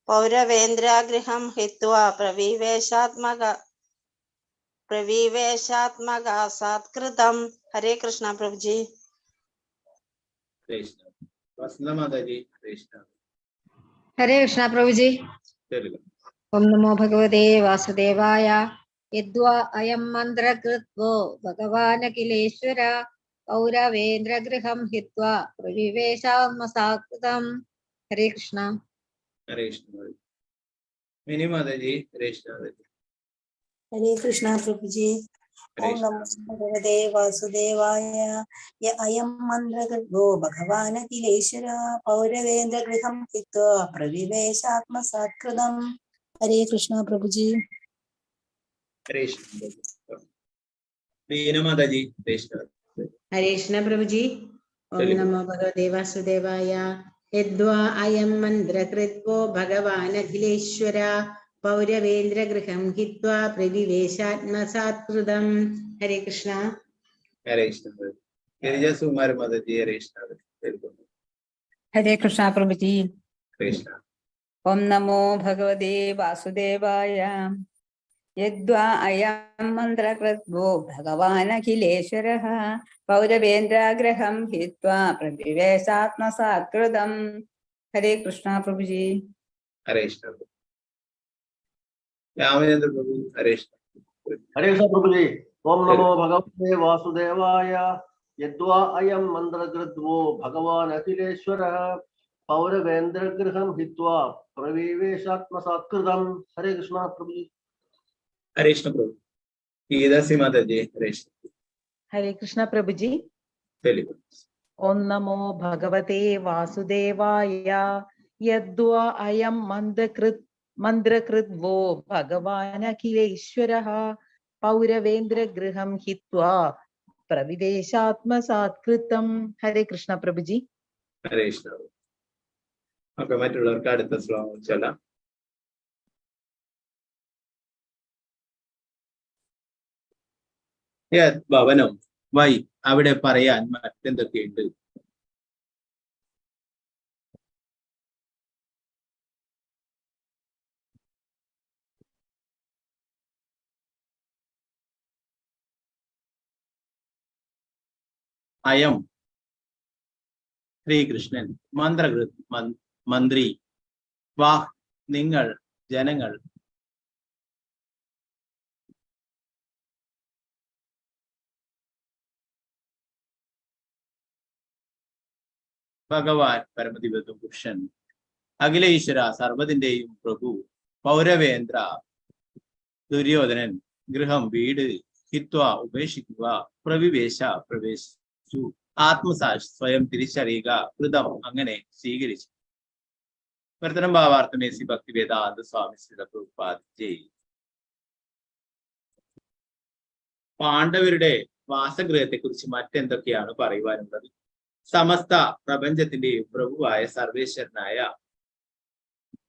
പൗരവേന്ദ്രഗൃഹം ഹിത്വാ പ്രവിവേശാത്മസാത്കൃതം. ഹരേ കൃഷ്ണ പ്രഭുജി. ഹരേ കൃഷ്ണ. വസന്ത മാതാജി. ഹരേ കൃഷ്ണ. ഹരേ കൃഷ്ണ പ്രഭുജി. ഓം നമോ ഭഗവതേ വാസുദേവായ. യദ്വാ അയം മന്ത്രകൃത്വോ ഭഗവാൻ അഖിലേശ്വര പൗരവേന്ദ്രഗൃഹം ഹിത്വാ പ്രവിവേശാത്മസാത്കൃതം. ഹരേ കൃഷ്ണ. ഹരേ കൃഷ്ണ. മിനി മാതാജി. ഹരേ കൃഷ്ണ. ഹരേ കൃഷ്ണ പ്രഭുജി. ഓം നമോ ഭഗവതേ വാസുദേവായ. അയം മന്ത്രകൃത്വോ ഭഗവാൻ അഖിലേശ്വര പൗരവേന്ദ്രഗൃഹം ഹിത്വാ പ്രവിവേശാത്മസാത്കൃതം. ഹരേ കൃഷ്ണ പ്രഭുജി. ഹരേ കൃഷ്ണ. ദീന മാതാജി. ഹരേ കൃഷ്ണ. ഹരേ കൃഷ്ണ പ്രഭുജി. ഓം നമോ ഭഗവതേ വാസുദേവായ. യദ്വാ അയം മന്ത്രകൃത്വോ ഭഗവാൻ അഖിലേശ്വര പൗരവേന്ദ്രഗൃഹം ഹിത്വാ പ്രവിവേശാത്മസാത്കൃതം. ഹരേ കൃഷ്ണ. ഹരേ കൃഷ്ണ. ഗിരിജ സുകുമാര മാതാജി. ഹരേ കൃഷ്ണ. ഹരേ കൃഷ്ണ പ്രഭുജി. ഹരേ കൃഷ്ണ. ഓം നമോ ഭഗവതേ വാസുദേവായ. യദ്വാ അയം മന്ത്രകൃത്വോ ഭഗവാൻ അഖിലേശ്വരഃ പൗരവേന്ദ്രഗൃഹം ഹിത്വാ പ്രവിവേശാത്മസാത്കൃതം. ഹരേ കൃഷ്ണ പ്രഭുജി. ഹരേ കൃഷ്ണ. രാമചന്ദ്ര പ്രഭു. ഹരേ കൃഷ്ണ. ഹരേ കൃഷ്ണ പ്രഭുജി. ഓം നമോ ഭഗവതേ വാസുദേവായ. യദ്വാ അയം മന്ത്രകൃത്വോ ഭഗവാൻ അഖിലേശ്വരഃ പൗരവേന്ദ്രഗൃഹം ഹിത്വാ പ്രവിവേശാത്മസാത്കൃതം. ഹരേ കൃഷ്ണ പ്രഭുജി. ഹരേ കൃഷ്ണ പ്രഭു. ഗീതാസി മാതാജി. ഹരേ കൃഷ്ണ. ഹരേ കൃഷ്ണ പ്രഭുജി. തെലുഗു. ഓം നമോ ഭഗവതേ വാസുദേവായ. യദ്വാ അയം മന്ത്രകൃത്വോ ഭഗവാൻ അഖിലേശ്വരഃ പൗരവേന്ദ്രഗൃഹം ഹിത്വാ പ്രവിവേശാത്മസാത്കൃതം. ഹരേ കൃഷ്ണ പ്രഭുജി. ഹരേ കൃഷ്ണ. ഓക്കെ, മറ്റുള്ളവർക്ക് അടുത്ത ശ്ലോകം ചൊല്ലാം. ഭവനം വൈ അവിടെ പറയാൻ മറ്റെന്തൊക്കെയുണ്ട്? അയം ശ്രീകൃഷ്ണൻ മന്ത്രകൃത് മന്ത്രി വാഹ് നിങ്ങൾ ജനങ്ങൾ ഭഗവാൻ പരമദിവ്യത്വ പുരുഷൻ അഖിലേശ്വര സർവ്വതിന്റെയും പ്രഭു പൗരവേന്ദ്ര ദുര്യോധനൻ ഗൃഹം വീട് ഹിത്വ ഉപേക്ഷിക്കുക പ്രവേശിച്ചു ആത്മസാക്ഷി സ്വയം തിരിച്ചറിയുക കൃതം അങ്ങനെ സ്വീകരിച്ചു. വർത്തനം ഭാവാർത്ഥമേ ശ്രീ ഭക്തിവേദാന്ത സ്വാമി ശ്രീ പ്രഭുപാദി. പാണ്ഡവരുടെ വാസഗൃഹത്തെ കുറിച്ച് മറ്റെന്തൊക്കെയാണ് പറയുവാനുള്ളത്? സമസ്ത പ്രപഞ്ചത്തിന്റെയും പ്രഭുവായ സർവേശ്വരനായ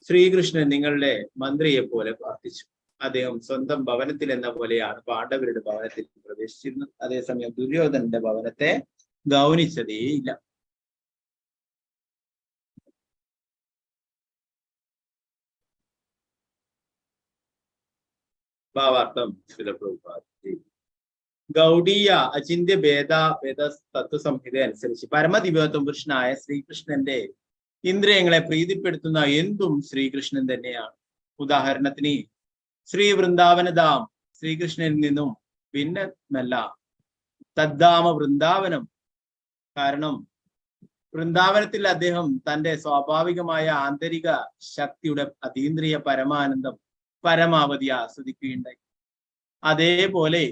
ശ്രീകൃഷ്ണൻ നിങ്ങളുടെ മന്ത്രിയെ പോലെ പ്രാർത്ഥിച്ചു. അദ്ദേഹം സ്വന്തം ഭവനത്തിൽ എന്ന പോലെയാണ് പാണ്ഡവരുടെ ഭവനത്തിൽ പ്രവേശിച്ചിരുന്നത്. അതേസമയം ദുര്യോധനന്റെ ഭവനത്തെ ഗൗനിച്ചതേയില്ല. ഭാവാർത്ഥം ശിലപ്രഭുപാദി. ഗൗഡീയ അചിന്യ ഭേദ തത്വ സംഹിത അനുസരിച്ച് പരമദിവ്യത്വ പുരുഷനായ ശ്രീകൃഷ്ണന്റെ ഇന്ദ്രിയങ്ങളെ പ്രീതിപ്പെടുത്തുന്ന എന്തും ശ്രീകൃഷ്ണൻ തന്നെയാണ്. ഉദാഹരണത്തിന് ശ്രീ വൃന്ദാവനധാം ശ്രീകൃഷ്ണനിൽ നിന്നും ഭിന്നമല്ല. തദ്ധാമ വൃന്ദാവനം. കാരണം വൃന്ദാവനത്തിൽ അദ്ദേഹം തന്റെ സ്വാഭാവികമായ ആന്തരിക ശക്തിയുടെ അതീന്ദ്രിയ പരമാനന്ദം പരമാവധി ആസ്വദിക്കുകയുണ്ടായി. അതേപോലെ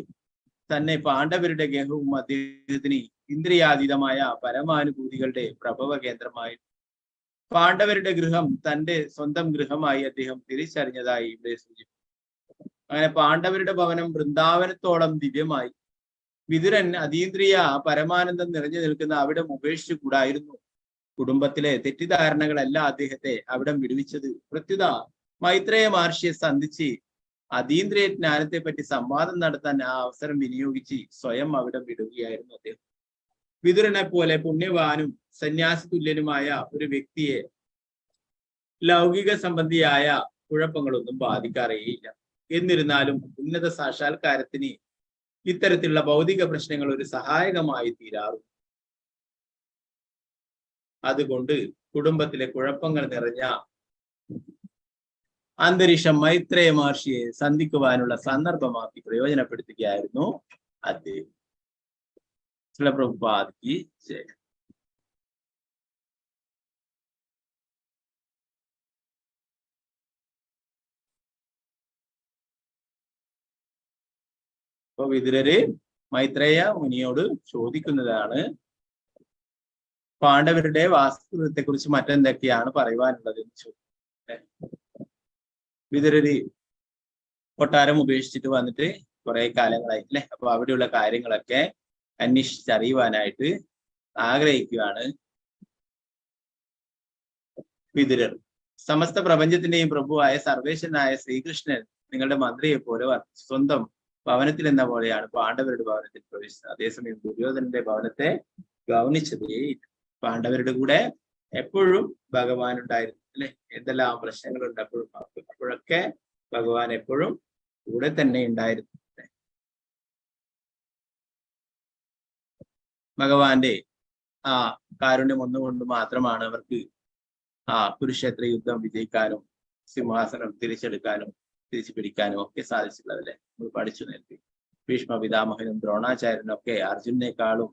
തന്നെ പാണ്ഡവരുടെ ഗേഹവും അദ്ദേഹത്തിന് ഇന്ദ്രിയാതീതമായ പരമാനുഭൂതികളുടെ പ്രഭവ കേന്ദ്രമായി. പാണ്ഡവരുടെ ഗൃഹം തന്റെ സ്വന്തം ഗൃഹമായി അദ്ദേഹം തിരിച്ചറിഞ്ഞതായി ഇവിടെ സൂചിപ്പിച്ചു. അങ്ങനെ പാണ്ഡവരുടെ ഭവനം വൃന്ദാവനത്തോളം ദിവ്യമായി. വിതുരൻ അതീന്ദ്രിയ പരമാനന്ദം നിറഞ്ഞു നിൽക്കുന്ന അവിടം ഉപേക്ഷിച്ചു കൂടായിരുന്നു. കുടുംബത്തിലെ തെറ്റിദ്ധാരണകളല്ല അദ്ദേഹത്തെ അവിടം വിടുവിച്ചത്. പ്രത്യുത മൈത്രേയ മഹർഷിയെ സന്ധിച്ച് അതീന്ദ്രിയ ജ്ഞാനത്തെ പറ്റി സംവാദം നടത്താൻ ആ അവസരം വിനിയോഗിച്ച് സ്വയം അവിടം വിടുകയായിരുന്നു അദ്ദേഹം. വിതുരനെ പോലെ പുണ്യവാനും സന്യാസി തുല്യനുമായ ഒരു വ്യക്തിയെ ലൗകിക സംബന്ധിയായ കുഴപ്പങ്ങളൊന്നും ബാധിക്കാറേയില്ല. എന്നിരുന്നാലും ഉന്നത സാക്ഷാത്കാരത്തിന് ഇത്തരത്തിലുള്ള ഭൗതിക പ്രശ്നങ്ങൾ ഒരു സഹായകമായി തീരാറുണ്ട്. അതുകൊണ്ട് കുടുംബത്തിലെ കുഴപ്പങ്ങൾ നിറഞ്ഞ അന്തരീക്ഷം മൈത്രേയ മഹർഷിയെ സന്ധിക്കുവാനുള്ള സന്ദർഭമാക്കി പ്രയോജനപ്പെടുത്തുകയായിരുന്നു അദ്ദേഹം. പ്രഭുപാദിക്ക് ജയ്. അപ്പൊ വിതുരര് മൈത്രേയ മുനിയോട് ചോദിക്കുന്നതാണ് പാണ്ഡവരുടെ വാസ്തുവിദ്യത്തെ കുറിച്ച് മറ്റെന്തൊക്കെയാണ് പറയുവാനുള്ളത് എന്ന് ചോദിച്ചു. വിതുരര് കൊട്ടാരം ഉപേക്ഷിച്ചിട്ട് വന്നിട്ട് കുറെ കാലങ്ങളായി അല്ലെ. അപ്പൊ അവിടെയുള്ള കാര്യങ്ങളൊക്കെ അന്വേഷിച്ചറിയുവാനായിട്ട് ആഗ്രഹിക്കുകയാണ് വിതുരർ. സമസ്ത പ്രപഞ്ചത്തിന്റെയും പ്രഭുവായ സർവേശ്വരനായ ശ്രീകൃഷ്ണൻ നിങ്ങളുടെ മന്ത്രിയെ പോലെ സ്വന്തം ഭവനത്തിൽ എന്ന പോലെയാണ് പാണ്ഡവരുടെ ഭവനത്തിൽ പ്രവേശിച്ചത്. അതേസമയം ദുര്യോധനന്റെ ഭവനത്തെ ഗൗനിച്ചതേയില്ല. പാണ്ഡവരുടെ കൂടെ എപ്പോഴും ഭഗവാൻ ഉണ്ടായിരുന്നു അല്ലെ. എന്തെല്ലാം പ്രശ്നങ്ങൾ ഉണ്ടപ്പോഴും അപ്പോഴൊക്കെ ഭഗവാൻ എപ്പോഴും കൂടെ തന്നെ ഉണ്ടായിരുന്നു. ഭഗവാന്റെ ആ കാരുണ്യം ഒന്നുകൊണ്ട് മാത്രമാണ് അവർക്ക് കുരുക്ഷേത്ര യുദ്ധം വിജയിക്കാനും സിംഹാസനം തിരിച്ചെടുക്കാനും തിരിച്ചു പിടിക്കാനും ഒക്കെ സാധിച്ചിട്ടുള്ളത് അല്ലെ. നമ്മൾ പഠിച്ചു നേരത്തെ ഭീഷ്മ പിതാമഹനും ദ്രോണാചാര്യനും ഒക്കെ അർജുനേക്കാളും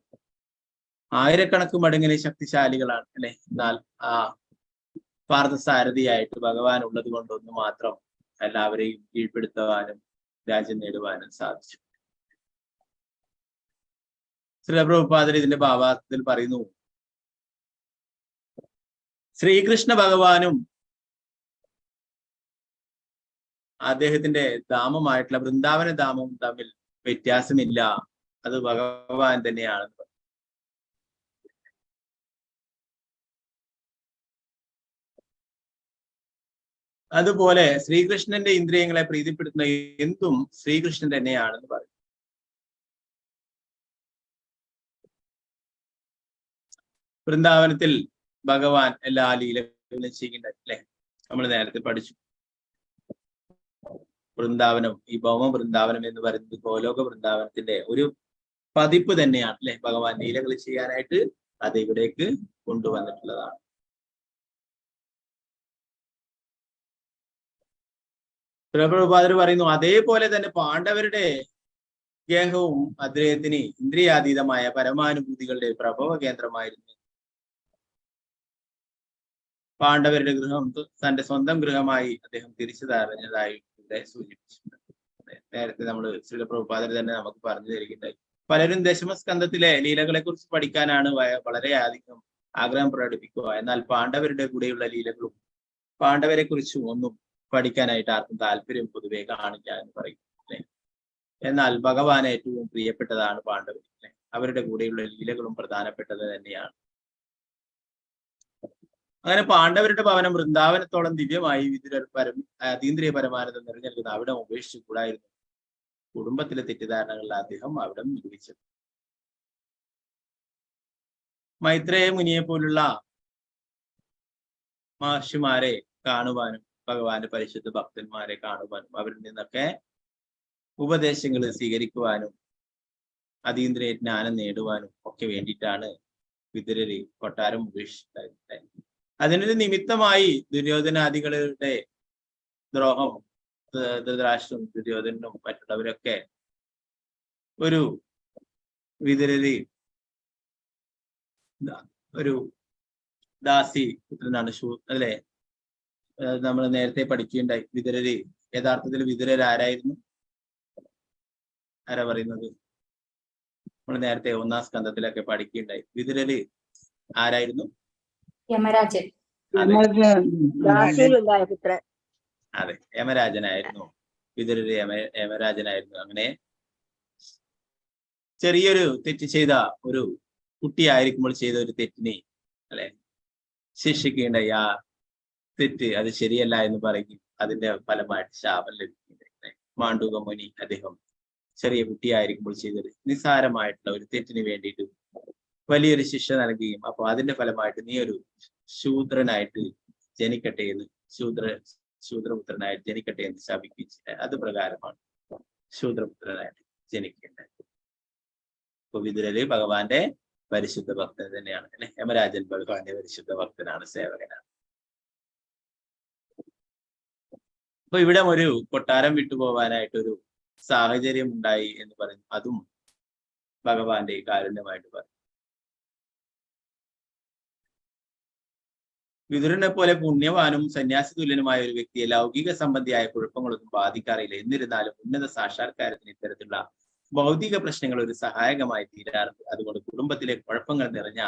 ആയിരക്കണക്ക് മടങ്ങിന് ശക്തിശാലികളാണ് അല്ലെ. എന്നാൽ ആ പാർത്ഥസാരഥിയായിട്ട് ഭഗവാൻ ഉള്ളത് കൊണ്ടൊന്ന് മാത്രം എല്ലാവരെയും കീഴ്പ്പെടുത്തുവാനും രാജ്യം നേടുവാനും സാധിച്ചു. ശ്രീ പ്രഭുപാദർ ഇതിന്റെ ഭാവാർത്ഥത്തിൽ പറയുന്നു, ശ്രീകൃഷ്ണ ഭഗവാനും അദ്ദേഹത്തിന്റെ ധാമമായിട്ടുള്ള വൃന്ദാവന ധാമവും തമ്മിൽ വ്യത്യാസമില്ല. അത് ഭഗവാൻ തന്നെയാണ്. അതുപോലെ ശ്രീകൃഷ്ണന്റെ ഇന്ദ്രിയങ്ങളെ പ്രീതിപ്പെടുത്തുന്ന എന്തും ശ്രീകൃഷ്ണൻ തന്നെയാണെന്ന് പറയും. വൃന്ദാവനത്തിൽ ഭഗവാൻ എല്ലാ ലീലകളും ചെയ്യുന്നുണ്ട് അല്ലെ. നമ്മൾ നേരത്തെ പഠിച്ചു. വൃന്ദാവനം, ഈ ഭൗമ വൃന്ദാവനം എന്ന് പറയുന്നത് ഗോലോക വൃന്ദാവനത്തിന്റെ ഒരു പതിപ്പ് തന്നെയാണ് അല്ലെ. ഭഗവാൻ ലീലകൾ ചെയ്യാനായിട്ട് അത് ഇവിടേക്ക് കൊണ്ടുവന്നിട്ടുള്ളതാണ്. പ്രഭുപാദർ പറയുന്നു അതേപോലെ തന്നെ പാണ്ഡവരുടെ ഗേഹവും അദ്ദേഹത്തിന് ഇന്ദ്രിയാതീതമായ പരമാനുഭൂതികളുടെ പ്രഭവ കേന്ദ്രമായിരുന്നു. പാണ്ഡവരുടെ ഗൃഹം തന്റെ സ്വന്തം ഗൃഹമായി അദ്ദേഹം തിരിച്ചറിഞ്ഞതായി ഇവിടെ സൂചിപ്പിച്ചിട്ടുണ്ട്. നേരത്തെ നമ്മൾ ശ്രീല പ്രഭുപാദർ തന്നെ നമുക്ക് പറഞ്ഞു തരികയുണ്ടായി. പലരും ദശമസ്കന്ധത്തിലെ ലീലകളെ കുറിച്ച് പഠിക്കാനാണ് വളരെ അധികം ആഗ്രഹം പ്രകടിപ്പിക്കുക. എന്നാൽ പാണ്ഡവരുടെ കൂടെയുള്ള ലീലകളും പാണ്ഡവരെ കുറിച്ചും ഒന്നും പഠിക്കാനായിട്ട് ആർക്കും താല്പര്യം പൊതുവെ കാണില്ല എന്ന് പറയും അല്ലെ. എന്നാൽ ഭഗവാൻ ഏറ്റവും പ്രിയപ്പെട്ടതാണ് പാണ്ഡവർ അല്ലെ. അവരുടെ കൂടെയുള്ള ലീലകളും പ്രധാനപ്പെട്ടത് തന്നെയാണ്. അങ്ങനെ പാണ്ഡവരുടെ ഭവനം വൃന്ദാവനത്തോളം ദിവ്യമായി അതീന്ദ്രിയ പരമാനന്ദം നിറഞ്ഞെടുക്കുന്ന അവിടം ഉപേക്ഷിച്ചു കൂടായിരുന്നു. കുടുംബത്തിലെ തെറ്റിദ്ധാരണകളിൽ അദ്ദേഹം അവിടം നിർമ്മിച്ചത്. മൈത്രേയ മുനിയെ പോലുള്ള മഹർഷിമാരെ കാണുവാനും ഭഗവാന്റെ പരിശുദ്ധ ഭക്തന്മാരെ കാണുവാനും അവരിൽ നിന്നൊക്കെ ഉപദേശങ്ങൾ സ്വീകരിക്കുവാനും അതീന്ദ്രിയ ജ്ഞാനം നേടുവാനും ഒക്കെ വേണ്ടിയിട്ടാണ് വിതുരര് കൊട്ടാരം ഉപേക്ഷിച്ചിട്ടുണ്ടായിരുന്നത്. അതിനൊരു നിമിത്തമായി ദുര്യോധനാദികളുടെ ദ്രോഹം, ധൃതരാഷ്ട്രം, ദുര്യോധനും മറ്റുള്ളവരൊക്കെ ഒരു വിതുരര് ഒരു ദാസി പുത്രനാണ് അല്ലെ. നമ്മൾ നേരത്തെ പഠിക്കുകയുണ്ടായി. വിതുരര് യഥാർത്ഥത്തിൽ വിതുരര് ആരായിരുന്നു? ആരാ പറയുന്നത്? നമ്മൾ നേരത്തെ 1ാം സ്കന്ധത്തിലൊക്കെ പഠിക്കുകയുണ്ടായി. വിതുരര് ആരായിരുന്നു? യമരാജൻ. അതെ, യമരാജനായിരുന്നു. വിതുരര് യമരാജനായിരുന്നു. അങ്ങനെ ചെറിയൊരു തെറ്റ് ചെയ്ത ഒരു കുട്ടിയായിരിക്കുമ്പോൾ ചെയ്ത ഒരു തെറ്റിനെ അല്ലെ ശിക്ഷിക്കുകയുണ്ടായി. ആ തെറ്റ് അത് ശരിയല്ല എന്ന് പറയും. അതിന്റെ ഫലമായിട്ട് ശാപം ലഭിക്കുകയുണ്ടായി. മാണ്ഡൂക മുനി അദ്ദേഹം ചെറിയ കുട്ടിയായിരിക്കുമ്പോൾ ചെയ്തത് നിസ്സാരമായിട്ടുള്ള ഒരു തെറ്റിന് വേണ്ടിയിട്ട് വലിയൊരു ശിക്ഷ നൽകുകയും അപ്പൊ അതിന്റെ ഫലമായിട്ട് നീ ഒരു ശൂദ്രനായിട്ട് ജനിക്കട്ടെ എന്ന് ശൂദ്രപുത്രനായിട്ട് ജനിക്കട്ടെ എന്ന് ശാപിക്കുകയും ചെയ്ത അത് പ്രകാരമാണ് ശൂദ്രപുത്രനായിട്ട് ജനിക്കേണ്ടത്. അപ്പൊ വിതുരര് ഭഗവാന്റെ പരിശുദ്ധ ഭക്തൻ തന്നെയാണ് അല്ലെ. യമരാജൻ ഭഗവാന്റെ പരിശുദ്ധ ഭക്തനാണ്, സേവകനാണ്. അപ്പൊ ഇവിടെ ഒരു കൊട്ടാരം വിട്ടുപോകാനായിട്ടൊരു സാഹചര്യം ഉണ്ടായി എന്ന് പറഞ്ഞു. അതും ഭഗവാന്റെ കാരുണ്യമായിട്ട് പറഞ്ഞു. വിതുരനെ പോലെ പുണ്യവാനും സന്യാസി തുല്യനുമായ ഒരു വ്യക്തിയെ ലൗകിക സംബന്ധിയായ കുഴപ്പങ്ങളൊന്നും ബാധിക്കാറില്ല. എന്നിരുന്നാലും ഉന്നത സാക്ഷാത്കാരത്തിന് ഇത്തരത്തിലുള്ള ഭൗതിക പ്രശ്നങ്ങൾ ഒരു സഹായകമായി തീരാറുണ്ട്. അതുകൊണ്ട് കുടുംബത്തിലെ കുഴപ്പങ്ങൾ നിറഞ്ഞ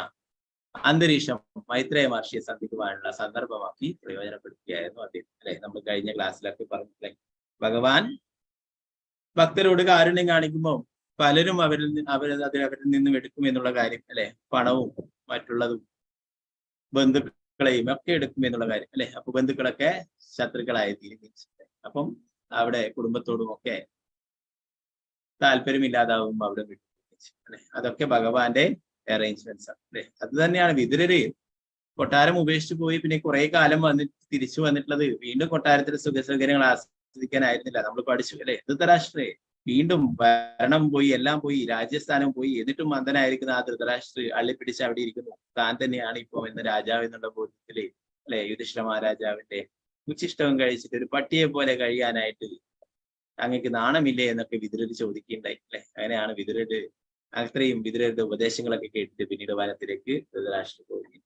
അന്തരീക്ഷം മൈത്രേയ മഹർഷിയെ സന്ധിക്കുവാനുള്ള സന്ദർഭമാക്കി പ്രയോജനപ്പെടുത്തുകയായിരുന്നു അദ്ദേഹം അല്ലെ. നമ്മൾ കഴിഞ്ഞ ക്ലാസ്സിലൊക്കെ പറഞ്ഞില്ലേ, ഭഗവാൻ ഭക്തരോട് കാരുണ്യം കാണിക്കുമ്പോൾ പലരും അവരിൽ നിന്നും എടുക്കും എന്നുള്ള കാര്യം അല്ലെ. പണവും മറ്റുള്ളതും ബന്ധുക്കളെയും ഒക്കെ എടുക്കും എന്നുള്ള കാര്യം അല്ലെ. അപ്പൊ ബന്ധുക്കളൊക്കെ ശത്രുക്കളായി തീരുകയും അപ്പം അവിടെ കുടുംബത്തോടും ഒക്കെ താല്പര്യമില്ലാതാവുമ്പോൾ അവിടെ വിട്ടു അല്ലെ. അതൊക്കെ ഭഗവാന്റെ അറേഞ്ച്മെന്റ്സ് ആണ് അല്ലെ. അത് തന്നെയാണ് വിതുരര് കൊട്ടാരം ഉപേക്ഷിച്ചു പോയി പിന്നെ കുറെ കാലം വന്നിട്ട് തിരിച്ചു വന്നിട്ടുള്ളത് വീണ്ടും കൊട്ടാരത്തിലെ സുഖസൗകര്യങ്ങൾ ആസ്വദിക്കാനായിരുന്നില്ല. നമ്മൾ പഠിച്ചു അല്ലെ. ധൃതരാഷ്ട്രേ വീണ്ടും ഭരണം പോയി, എല്ലാം പോയി, രാജ്യസ്ഥാനം പോയി, എന്നിട്ടും മന്ദനായിരിക്കുന്ന ആ ധൃതരാഷ്ട്ര അള്ളിപ്പിടിച്ച് അവിടെ ഇരിക്കുന്നു. താൻ തന്നെയാണ് ഇപ്പൊ എന്ന രാജാവ് എന്നുള്ള ബോധ്യത്തില് അല്ലെ. യുധിഷ്ഠിര മഹാരാജാവിന്റെ ഉച്ചിഷ്ടവും കഴിച്ചിട്ട് ഒരു പട്ടിയെ പോലെ കഴിയാനായിട്ട് അങ്ങക്ക് നാണമില്ലേ എന്നൊക്കെ വിതുരര് ചോദിക്കുകയുണ്ടായി അല്ലെ. അങ്ങനെയാണ് വിതുരര് അത്രയും വിതുരരുടെ ഉപദേശങ്ങളൊക്കെ കേട്ടിട്ട് പിന്നീട് വനത്തിലേക്ക് ധൃതരാഷ്ട്ര പോയി.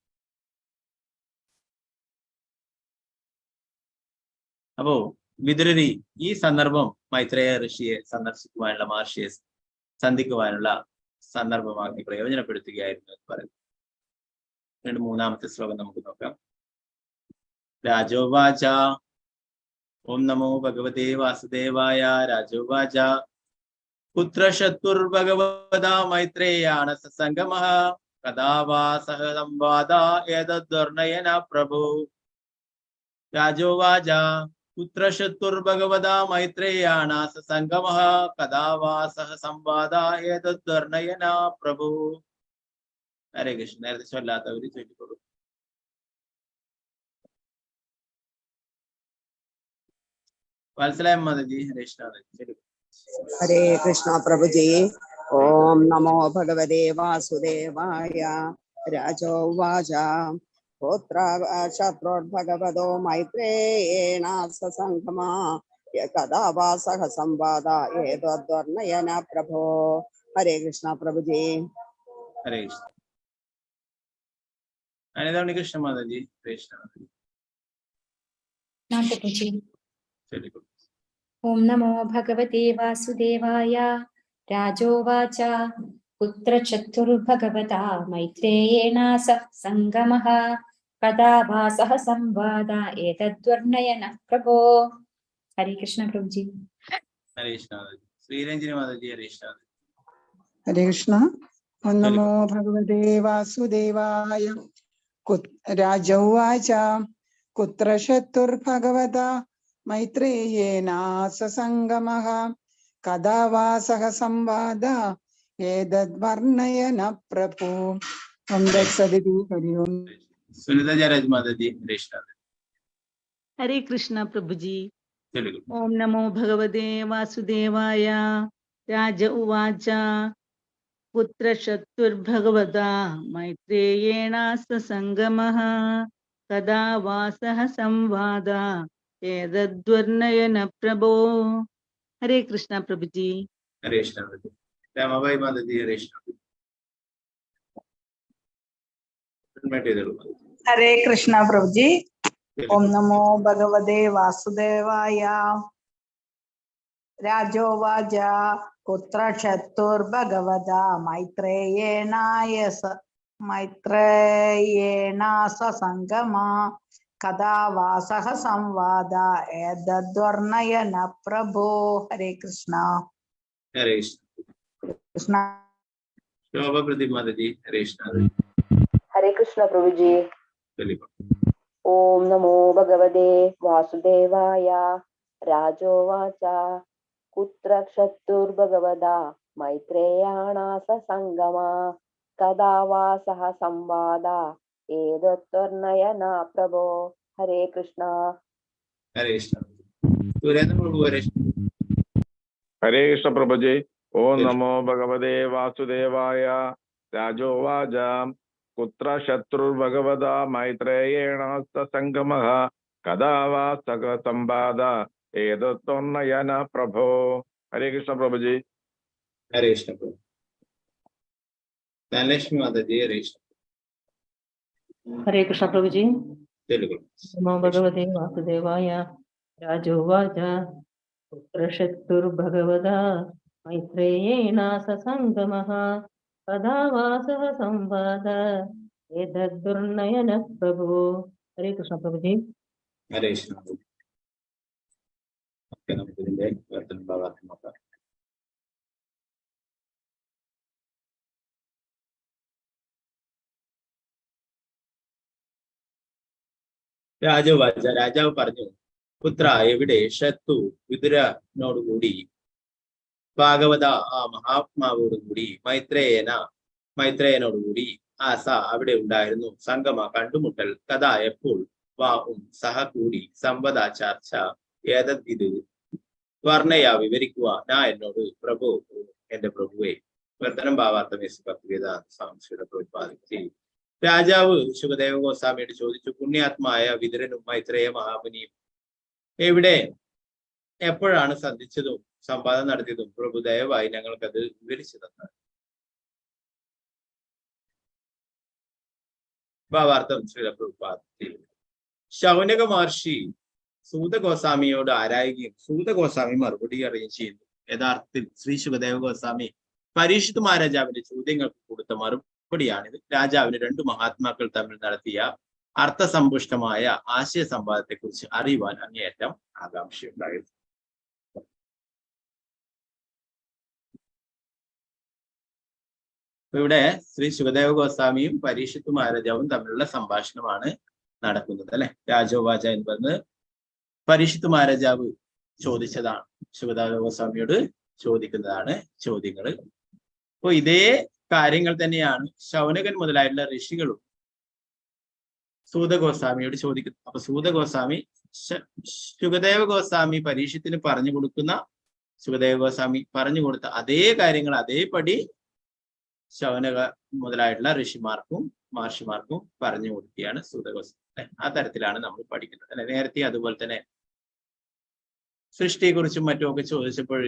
അപ്പോ വിതുരര് ഈ സന്ദർഭം മൈത്രേയ ഋഷിയെ സന്ദർശിക്കുവാനുള്ള, മഹർഷിയെ സന്ധിക്കുവാനുള്ള സന്ദർഭമാക്കി പ്രയോജനപ്പെടുത്തുകയായിരുന്നു എന്ന് പറയുന്നു. 3ാമത്തെ ശ്ലോകം നമുക്ക് നോക്കാം. രാജോവാച ഓം നമോ ഭഗവതേ വാസുദേവായ. രാജോവാച പുത്രശത്രുർഭഗവതാ മൈത്രേയാണ സസംഗമഃ കഥാ വാ സഹ സംവാദാ ഏതദ്വർണയന പ്രഭു. രാജോവാച പുത്രശത്രുർഭഗവതാ മൈത്രേയാണ സസംഗമഃ കഥാ വാ സഹ സംവാദാ ഏതദ്വർണയന പ്രഭു. ഹരേ കൃഷ്ണ. നേരത്തെ ചൊല്ലാത്തവര് ചൊല്ലിക്കൊള്ളു. വത്സല മാതാജി. ഹരേ കൃഷ്ണ. हरे कृष्णा प्रभु जी. ഓം നമോ ഭഗവതേ വാസുദേവായ. രാജോവാച പുത്രോർഭഗവതോ മൈത്രേയേണ സസംഗമാ കഥാ വാ സഹ സംവാദ ഏതദ്വർണയന പ്രഭോ. ഹരേ കൃഷ്ണ പ്രഭുജി. ഹരേ കൃഷ്ണ. അനിതാണ് കൃഷ്ണ മാതാജി. കൃഷ്ണ ഓം നമോ ഭഗവതേ വാസുദേവായ. രാജോവാച പുത്രചതുർഭഗവതാ മൈത്രേയേണ സഹ സംഗമഃ കഥാ വാ സഹ സംവാദ ഏതദ്വർണയന പ്രഭോ. ഹരേ കൃഷ്ണ പ്രഭുജി. ഹരേ കൃഷ്ണ. ശ്രീരഞ്ജിനി മാതാജി. ഹരേ കൃഷ്ണ. ഹരേ കൃഷ്ണ. ഓം നമോ ഭഗവതേ വാസുദേവായ. രാജോവാച കുത്ര ശത്രുർഭഗവതാ മൈത്രേയേണ സസംഗമഃ കഥാ വാ സഹ സംവാദ ഏതദ്വർണയന പ്രഭോ. ഓം തത്സദിതി. ഹരി ഓം. സുനിത ജയരാജ് മാതാജി. ഹരേ കൃഷ്ണ. ഹരേ കൃഷ്ണ പ്രഭുജി. తెలుగు. ഓം നമോ ഭഗവതേ വാസുദേവായ. രാജ ഉവാച പുത്രശത്രുർഭഗവതാ മൈത്രേയേണ സസംഗമഃ കഥാ വാ സഹ സംവാദ ഏതദ്വർണയന പ്രഭോ. ഹരേ കൃഷ്ണ പ്രഭുജി. ഹരേ കൃഷ്ണ. രാമഭായി മാതാജി. ഹരേ കൃഷ്ണ. ഹരേ കൃഷ്ണ പ്രഭുജി. ഓം നമോ ഭഗവതേ വാസുദേവായ. രാജോവാച കുത്ര ശത്രുർഭഗവതാ മൈത്രേയേണ സസംഗമാ കഥാ വാ സഹ സംവാദ ഏതദ്വർണയന പ്രഭോ. ഹരേ കൃഷ്ണ. ഹരേ കൃഷ്ണ. കൃഷ്ണ. ശോഭ പ്രദീപ് മാതാജി. ഹരേ കൃഷ്ണ. ഹരേ കൃഷ്ണ പ്രഭുജി. తెలుగు. ഓം നമോ ഭഗവതേ വാസുദേവായ. രാജോവാച കുത്ര ശത്രുർഭഗവതാ മൈത്രേയേണ സസംഗമാ കഥാ വാ സഹ സംവാദ ഏതദ്വർണയന പ്രഭോ. ഹരേ കൃഷ്ണ. ഹരേ കൃഷ്ണ. സുരേന്ദ്ര പ്രഭു. ഹരേ കൃഷ്ണ. ഹരേ കൃഷ്ണ പ്രഭുജി. ഓം നമോ ഭഗവതേ വാസുദേവായ. രാജോവാച കുത്ര ശത്രുർഭഗവതാ മൈത്രേയേണ സസംഗമഃ കഥാ വാ സഹ സംവാദ ഏതദ്വർണയന പ്രഭോ. ഹരേ കൃഷ്ണ പ്രഭുജി. ഹരേ കൃഷ്ണ പ്രഭു. ധനലക്ഷ്മി മാതാജി. ഹരേ കൃഷ്ണ. ഹരേ കൃഷ്ണ പ്രഭുജി. తెలుగు. നമോ ഭഗവതേ വാസുദേവായ. രാജോവാച പുത്രശത്രുർഭഗവതാ മൈത്രേയേണ സസംഗമഃ കഥാ വാ സഹ സംവാദ ഏതദ്വർണയന പ്രഭോ. ഹരേ കൃഷ്ണ പ്രഭുജി. ഹരേ കൃഷ്ണ. നമുക്ക് ഇതിന്റെ വർത്തന ഭാഗത്ത് നോക്കാം. രാജാവ് പറഞ്ഞു, പുത്ര, എവിടെ ശത്രു വിതുരനോടുകൂടി ഭാഗവത ആ മഹാത്മാവോടുകൂടി മൈത്രേയനോടുകൂടി ആസ അവിടെ ഉണ്ടായിരുന്നു. സംഗമ കണ്ടുമുട്ടൽ കഥ എപ്പോൾ വാവും സഹ കൂടി സംവദ ചർച്ച ഏതത് ഇത് വർണ്ണയ വിവരിക്കുക നാ എന്നോട് പ്രഭു എന്റെ പ്രഭുവെ. വർദ്ധനം ഭാവാർത്ഥമേ ഭക്തിവേദ സംശയുടെ പ്രതിപാദിച്ചു. രാജാവ് ശുകദേവ ഗോസ്വാമിയോട് ചോദിച്ചു, പുണ്യാത്മായ വിതുരനും മൈത്രേയ മഹാമുനിയും എപ്പോഴാണ് സന്ധിച്ചതും സംവാദം നടത്തിയതും? പ്രഭു ദയവായി ഞങ്ങൾക്കത് വിവരിച്ചു തന്നത്. ഭാവാർത്ഥം ശ്രീല പ്രഭുപാദത്തിൽ ശൗനക മഹർഷി സൂതഗോസ്വാമിയോട് ആരായുകയും സൂതഗോസ്വാമി മറുപടി അറിയുകയും ചെയ്യുന്നു. യഥാർത്ഥത്തിൽ ശ്രീ ശുകദേവ ഗോസ്വാമി പരീക്ഷിത് മഹാരാജാവിന്റെ ചോദ്യങ്ങൾക്ക് കൊടുത്ത മറുപടിയാണിത്. രാജാവിന് രണ്ടു മഹാത്മാക്കൾ തമ്മിൽ നടത്തിയ അർത്ഥസമ്പുഷ്ടമായ ആശയ സംവാദത്തെ കുറിച്ച് അറിയുവാൻ അങ്ങേയറ്റം ആകാംക്ഷയുണ്ടായിരുന്നു. ഇവിടെ ശ്രീ ശുകദേവ ഗോസ്വാമിയും പരീക്ഷിത് മഹാരാജാവും തമ്മിലുള്ള സംഭാഷണമാണ് നടക്കുന്നത്, അല്ലെ? രാജോവാച എന്ന് പറഞ്ഞ് പരീക്ഷിത് മഹാരാജാവ് ചോദിച്ചതാണ്, ശുകദേവ ഗോസ്വാമിയോട് ചോദിക്കുന്നതാണ് ചോദ്യങ്ങൾ. അപ്പൊ ഇതേ കാര്യങ്ങൾ തന്നെയാണ് ശൗനകൻ മുതലായിട്ടുള്ള ഋഷികളും സൂതഗോസ്വാമിയോട് ചോദിക്കുന്നത്. അപ്പൊ സൂതഗോസ്വാമി ശുകദേവ ഗോസ്വാമി പരീക്ഷത്തിന് പറഞ്ഞു കൊടുക്കുന്ന സുഖദേവ ഗോസ്വാമി പറഞ്ഞു കൊടുത്ത അതേ കാര്യങ്ങൾ അതേപടി ശൗനക മുതലായിട്ടുള്ള ഋഷിമാർക്കും മഹർഷിമാർക്കും പറഞ്ഞു കൊടുക്കുകയാണ് സൂത ഗോസ്വാമി. ആ തരത്തിലാണ് നമ്മൾ പഠിക്കുന്നത് അല്ലെ. നേരത്തെ അതുപോലെ തന്നെ സൃഷ്ടിയെ കുറിച്ചും മറ്റുമൊക്കെ ചോദിച്ചപ്പോൾ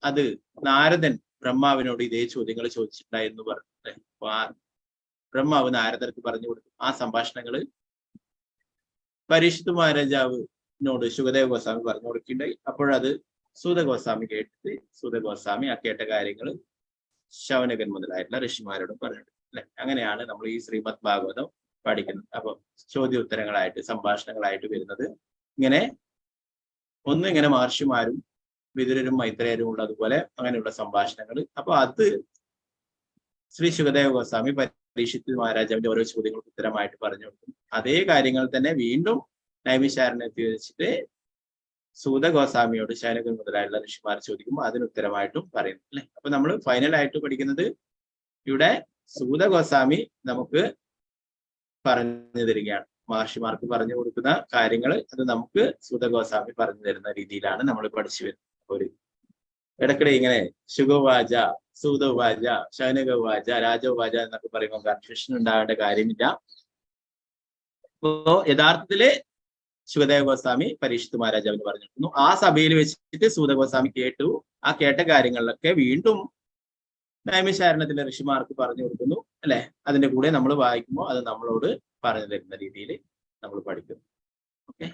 അത് നാരദൻ ബ്രഹ്മാവിനോട് ഇതേ ചോദ്യങ്ങൾ ചോദിച്ചിട്ടുണ്ടായിരുന്നു പറഞ്ഞു. അപ്പൊ ആ ബ്രഹ്മാവ് നാരദർക്ക് പറഞ്ഞു കൊടുത്തു. ആ സംഭാഷണങ്ങൾ പരീക്ഷിത് മഹാരാജാവിനോട് ശുകദേവ ഗോസ്വാമി പറഞ്ഞു കൊടുക്കുകയുണ്ടായി. അപ്പോഴത് സൂത ഗോസ്വാമി കേട്ടിട്ട് സൂത ഗോസ്വാമി ആ കേട്ട കാര്യങ്ങൾ ശൗനകൻ മുതലായിട്ടുള്ള ഋഷിമാരോടും പറഞ്ഞിട്ടുണ്ട് അല്ലെ. അങ്ങനെയാണ് നമ്മൾ ഈ ശ്രീമദ് ഭാഗവതം പഠിക്കുന്നത്. അപ്പൊ ചോദ്യോത്തരങ്ങളായിട്ട് സംഭാഷണങ്ങളായിട്ട് വരുന്നത് ഇങ്ങനെ ഒന്നിങ്ങനെ മഹർഷിമാരും വിതുരരും മൈത്രേയരും ഉള്ളതുപോലെ അങ്ങനെയുള്ള സംഭാഷണങ്ങൾ. അപ്പൊ അത് ശ്രീ ശുകദേവ ഗോസ്വാമി പരീക്ഷിത് മഹാരാജാവിന്റെ ഓരോ ചോദ്യങ്ങൾക്ക് ഉത്തരമായിട്ട് പറഞ്ഞു കൊടുക്കും. അതേ കാര്യങ്ങൾ തന്നെ വീണ്ടും നൈമിഷാരണ്യത്തിൽ വെച്ചിട്ട് സൂത ഗോസ്വാമിയോട് ശൗനകൻ മുതലായുള്ള ഋഷിമാർ ചോദിക്കുമ്പോൾ അതിന് ഉത്തരമായിട്ടും പറയുന്നു അല്ലെ. അപ്പൊ നമ്മൾ ഫൈനലായിട്ട് പഠിക്കുന്നത് ഇവിടെ സൂത ഗോസ്വാമി നമുക്ക് പറഞ്ഞു തരികയാണ്. മഹർഷിമാർക്ക് പറഞ്ഞു കൊടുക്കുന്ന കാര്യങ്ങൾ അത് നമുക്ക് സൂത ഗോസ്വാമി പറഞ്ഞു തരുന്ന രീതിയിലാണ് നമ്മൾ പഠിച്ചു വരുന്നത്. ഒരു ഇടയ്ക്കിടെ ഇങ്ങനെ ശുഗവാച, സൂതവാച, ശൗനകവാച, രാജവാച എന്നൊക്കെ പറയുമ്പോൾ കൺഫ്യൂഷൻ ഉണ്ടാകേണ്ട കാര്യമില്ല. അപ്പോ യഥാർത്ഥത്തില് ശുകദേവ ഗോസ്വാമി പരീക്ഷിത് മഹാരാജാവിന് പറഞ്ഞിരുന്നു. ആ സഭയിൽ വെച്ചിട്ട് സൂത ഗോസ്വാമി കേട്ടു. ആ കേട്ട കാര്യങ്ങളിലൊക്കെ വീണ്ടും നൈമിഷാരണത്തിലെ ഋഷിമാർക്ക് പറഞ്ഞു കൊടുക്കുന്നു അല്ലെ. അതിന്റെ കൂടെ നമ്മൾ വായിക്കുമ്പോൾ അത് നമ്മളോട് പറഞ്ഞു തരുന്ന രീതിയിൽ നമ്മൾ പഠിക്കുന്നു. ഓക്കെ.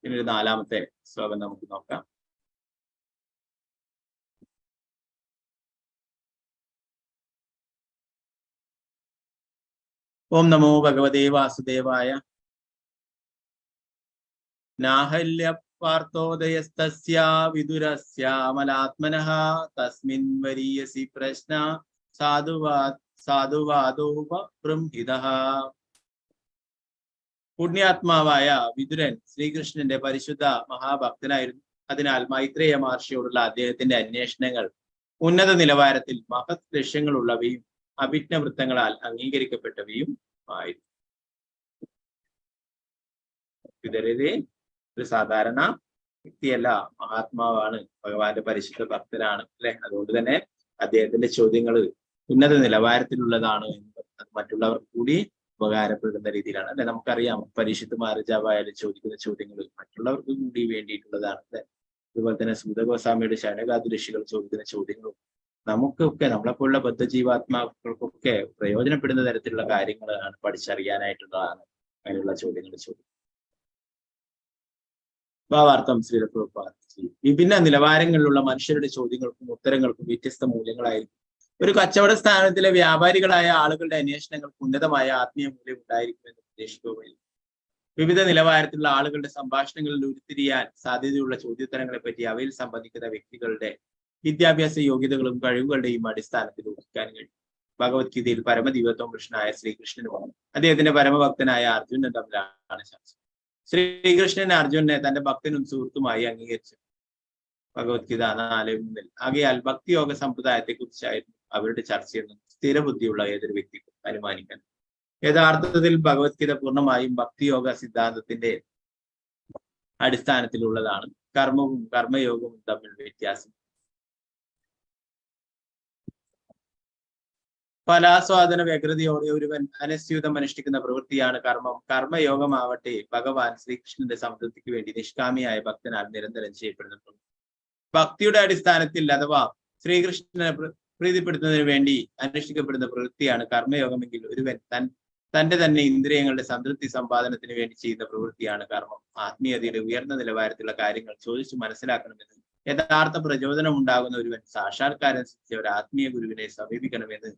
പിന്നെ ഒരു 4ാമത്തെ ശ്ലോകം നമുക്ക് നോക്കാം. ഓം നമോ ഭഗവതേ വാസുദേവായ. നാഹല്യ പാർത്ഥോദയസ്തസ്യ വിദുരസ്യ മലാത്മനഃ തസ്മിൻ വരീയസി പ്രശ്ന സാധുവാദോപബൃംഹിതഃ. പുണ്യാത്മാവായ വിദുരൻ ശ്രീകൃഷ്ണന്റെ പരിശുദ്ധ മഹാഭക്തനായിരുന്നു. അതിനാൽ മൈത്രേയ മഹർഷിയോടുള്ള അദ്ദേഹത്തിന്റെ അന്വേഷണങ്ങൾ ഉന്നത നിലവാരത്തിൽ മഹത് ലക്ഷ്യങ്ങളുള്ളവയും അഭിജ്ഞവൃത്തങ്ങളാൽ അംഗീകരിക്കപ്പെട്ടവയും ആയിരുന്നു. വിദരരെ ഒരു സാധാരണ വ്യക്തിയല്ല, മഹാത്മാവാണ്, ഭഗവാന്റെ പരിശുദ്ധ ഭക്തനാണ് അല്ലെ. അതുകൊണ്ട് തന്നെ അദ്ദേഹത്തിന്റെ ചോദ്യങ്ങൾ ഉന്നത നിലവാരത്തിലുള്ളതാണ് എന്ന് മറ്റുള്ളവർക്ക് കൂടി ഉപകാരപ്പെടുന്ന രീതിയിലാണ് അല്ലെ. നമുക്കറിയാം പരീക്ഷിത് മഹാരാജാവായാലും ചോദിക്കുന്ന ചോദ്യങ്ങൾ മറ്റുള്ളവർക്ക് കൂടി വേണ്ടിയിട്ടുള്ളതാണ് അല്ലെ. അതുപോലെ തന്നെ സൂത ഗോസ്വാമിയുടെ ശൗനകാദി ഋഷികൾ ചോദിക്കുന്ന ചോദ്യങ്ങളും നമുക്കൊക്കെ നമ്മളെപ്പോലുള്ള ബദ്ധജീവാത്മാക്കൾക്കൊക്കെ പ്രയോജനപ്പെടുന്ന തരത്തിലുള്ള കാര്യങ്ങളാണ് പഠിച്ചറിയാനായിട്ടുള്ളതാണ് അങ്ങനെയുള്ള ചോദ്യങ്ങൾ ചോദിക്കുന്നത്. ഭാവാർത്ഥം ശ്രീല പ്രഭുപാദ്. വിഭിന്ന നിലവാരങ്ങളിലുള്ള മനുഷ്യരുടെ ചോദ്യങ്ങൾക്കും ഉത്തരങ്ങൾക്കും വ്യത്യസ്ത മൂല്യങ്ങളായിരിക്കും. ഒരു കച്ചവട സ്ഥാനത്തിലെ വ്യാപാരികളായ ആളുകളുടെ അന്വേഷണങ്ങൾക്ക് ഉന്നതമായ ആത്മീയ മൂല്യം ഉണ്ടായിരിക്കുമെന്ന് പ്രതീക്ഷിക്കുകയില്ല. വിവിധ നിലവാരത്തിലുള്ള ആളുകളുടെ സംഭാഷണങ്ങളിൽ ഉരുത്തിരിയാൻ സാധ്യതയുള്ള ചോദ്യോത്തരങ്ങളെ പറ്റി അവയിൽ സംബന്ധിക്കുന്ന വ്യക്തികളുടെ വിദ്യാഭ്യാസ യോഗ്യതകളും കഴിവുകളുടെയും അടിസ്ഥാനത്തിൽ ഊഹിക്കാൻ കഴിയും. ഭഗവത്ഗീതയിൽ പരമദിവ്യത്വം കൃഷ്ണനായ ശ്രീകൃഷ്ണനും അദ്ദേഹത്തിന്റെ പരമഭക്തനായ അർജുനൻ തമ്മിലാണ് ചർച്ച. ശ്രീകൃഷ്ണൻ അർജുനനെ തന്റെ ഭക്തനും സുഹൃത്തുമായി അംഗീകരിച്ചു. ഭഗവത്ഗീത 4:3. ആകയാൽ ഭക്തിയോഗ സമ്പ്രദായത്തെ കുറിച്ചായിരുന്നു അവരുടെ ചർച്ചയെന്നും സ്ഥിരബുദ്ധിയുള്ള ഏതൊരു വ്യക്തിക്കും അനുമാനിക്കാൻ. യഥാർത്ഥത്തിൽ ഭഗവത്ഗീത പൂർണ്ണമായും ഭക്തിയോഗ സിദ്ധാന്തത്തിന്റെ അടിസ്ഥാനത്തിലുള്ളതാണ്. കർമ്മവും കർമ്മയോഗവും തമ്മിൽ വ്യത്യാസം. ഫലാസ്വാദന വ്യഗ്രതയോടെ ഒരുവൻ അനസ്യൂതം അനുഷ്ഠിക്കുന്ന പ്രവൃത്തിയാണ് കർമ്മം. കർമ്മയോഗമാവട്ടെ ഭഗവാൻ ശ്രീകൃഷ്ണന്റെ സംതൃപ്തിക്ക് വേണ്ടി നിഷ്കാമിയായ ഭക്തനാൽ നിരന്തരം ചെയ്യപ്പെടുന്നു. ഭക്തിയുടെ അടിസ്ഥാനത്തിൽ അഥവാ ശ്രീകൃഷ്ണനെ പ്രീതിപ്പെടുത്തുന്നതിന് വേണ്ടി അനുഷ്ഠിക്കപ്പെടുന്ന പ്രവൃത്തിയാണ് കർമ്മയോഗമെങ്കിൽ ഒരുവൻ തന്റെ തന്നെ ഇന്ദ്രിയങ്ങളുടെ സംതൃപ്തി സമ്പാദനത്തിന് വേണ്ടി ചെയ്യുന്ന പ്രവൃത്തിയാണ് കർമ്മം. ആത്മീയതയുടെ ഉയർന്ന നിലവാരത്തിലുള്ള കാര്യങ്ങൾ ചോദിച്ചു മനസ്സിലാക്കണമെന്ന് യഥാർത്ഥ പ്രചോദനം ഉണ്ടാകുന്ന ഒരുവൻ സാക്ഷാത്കാരം സിദ്ധിച്ച ഒരു ആത്മീയ ഗുരുവിനെ സമീപിക്കണമെന്ന്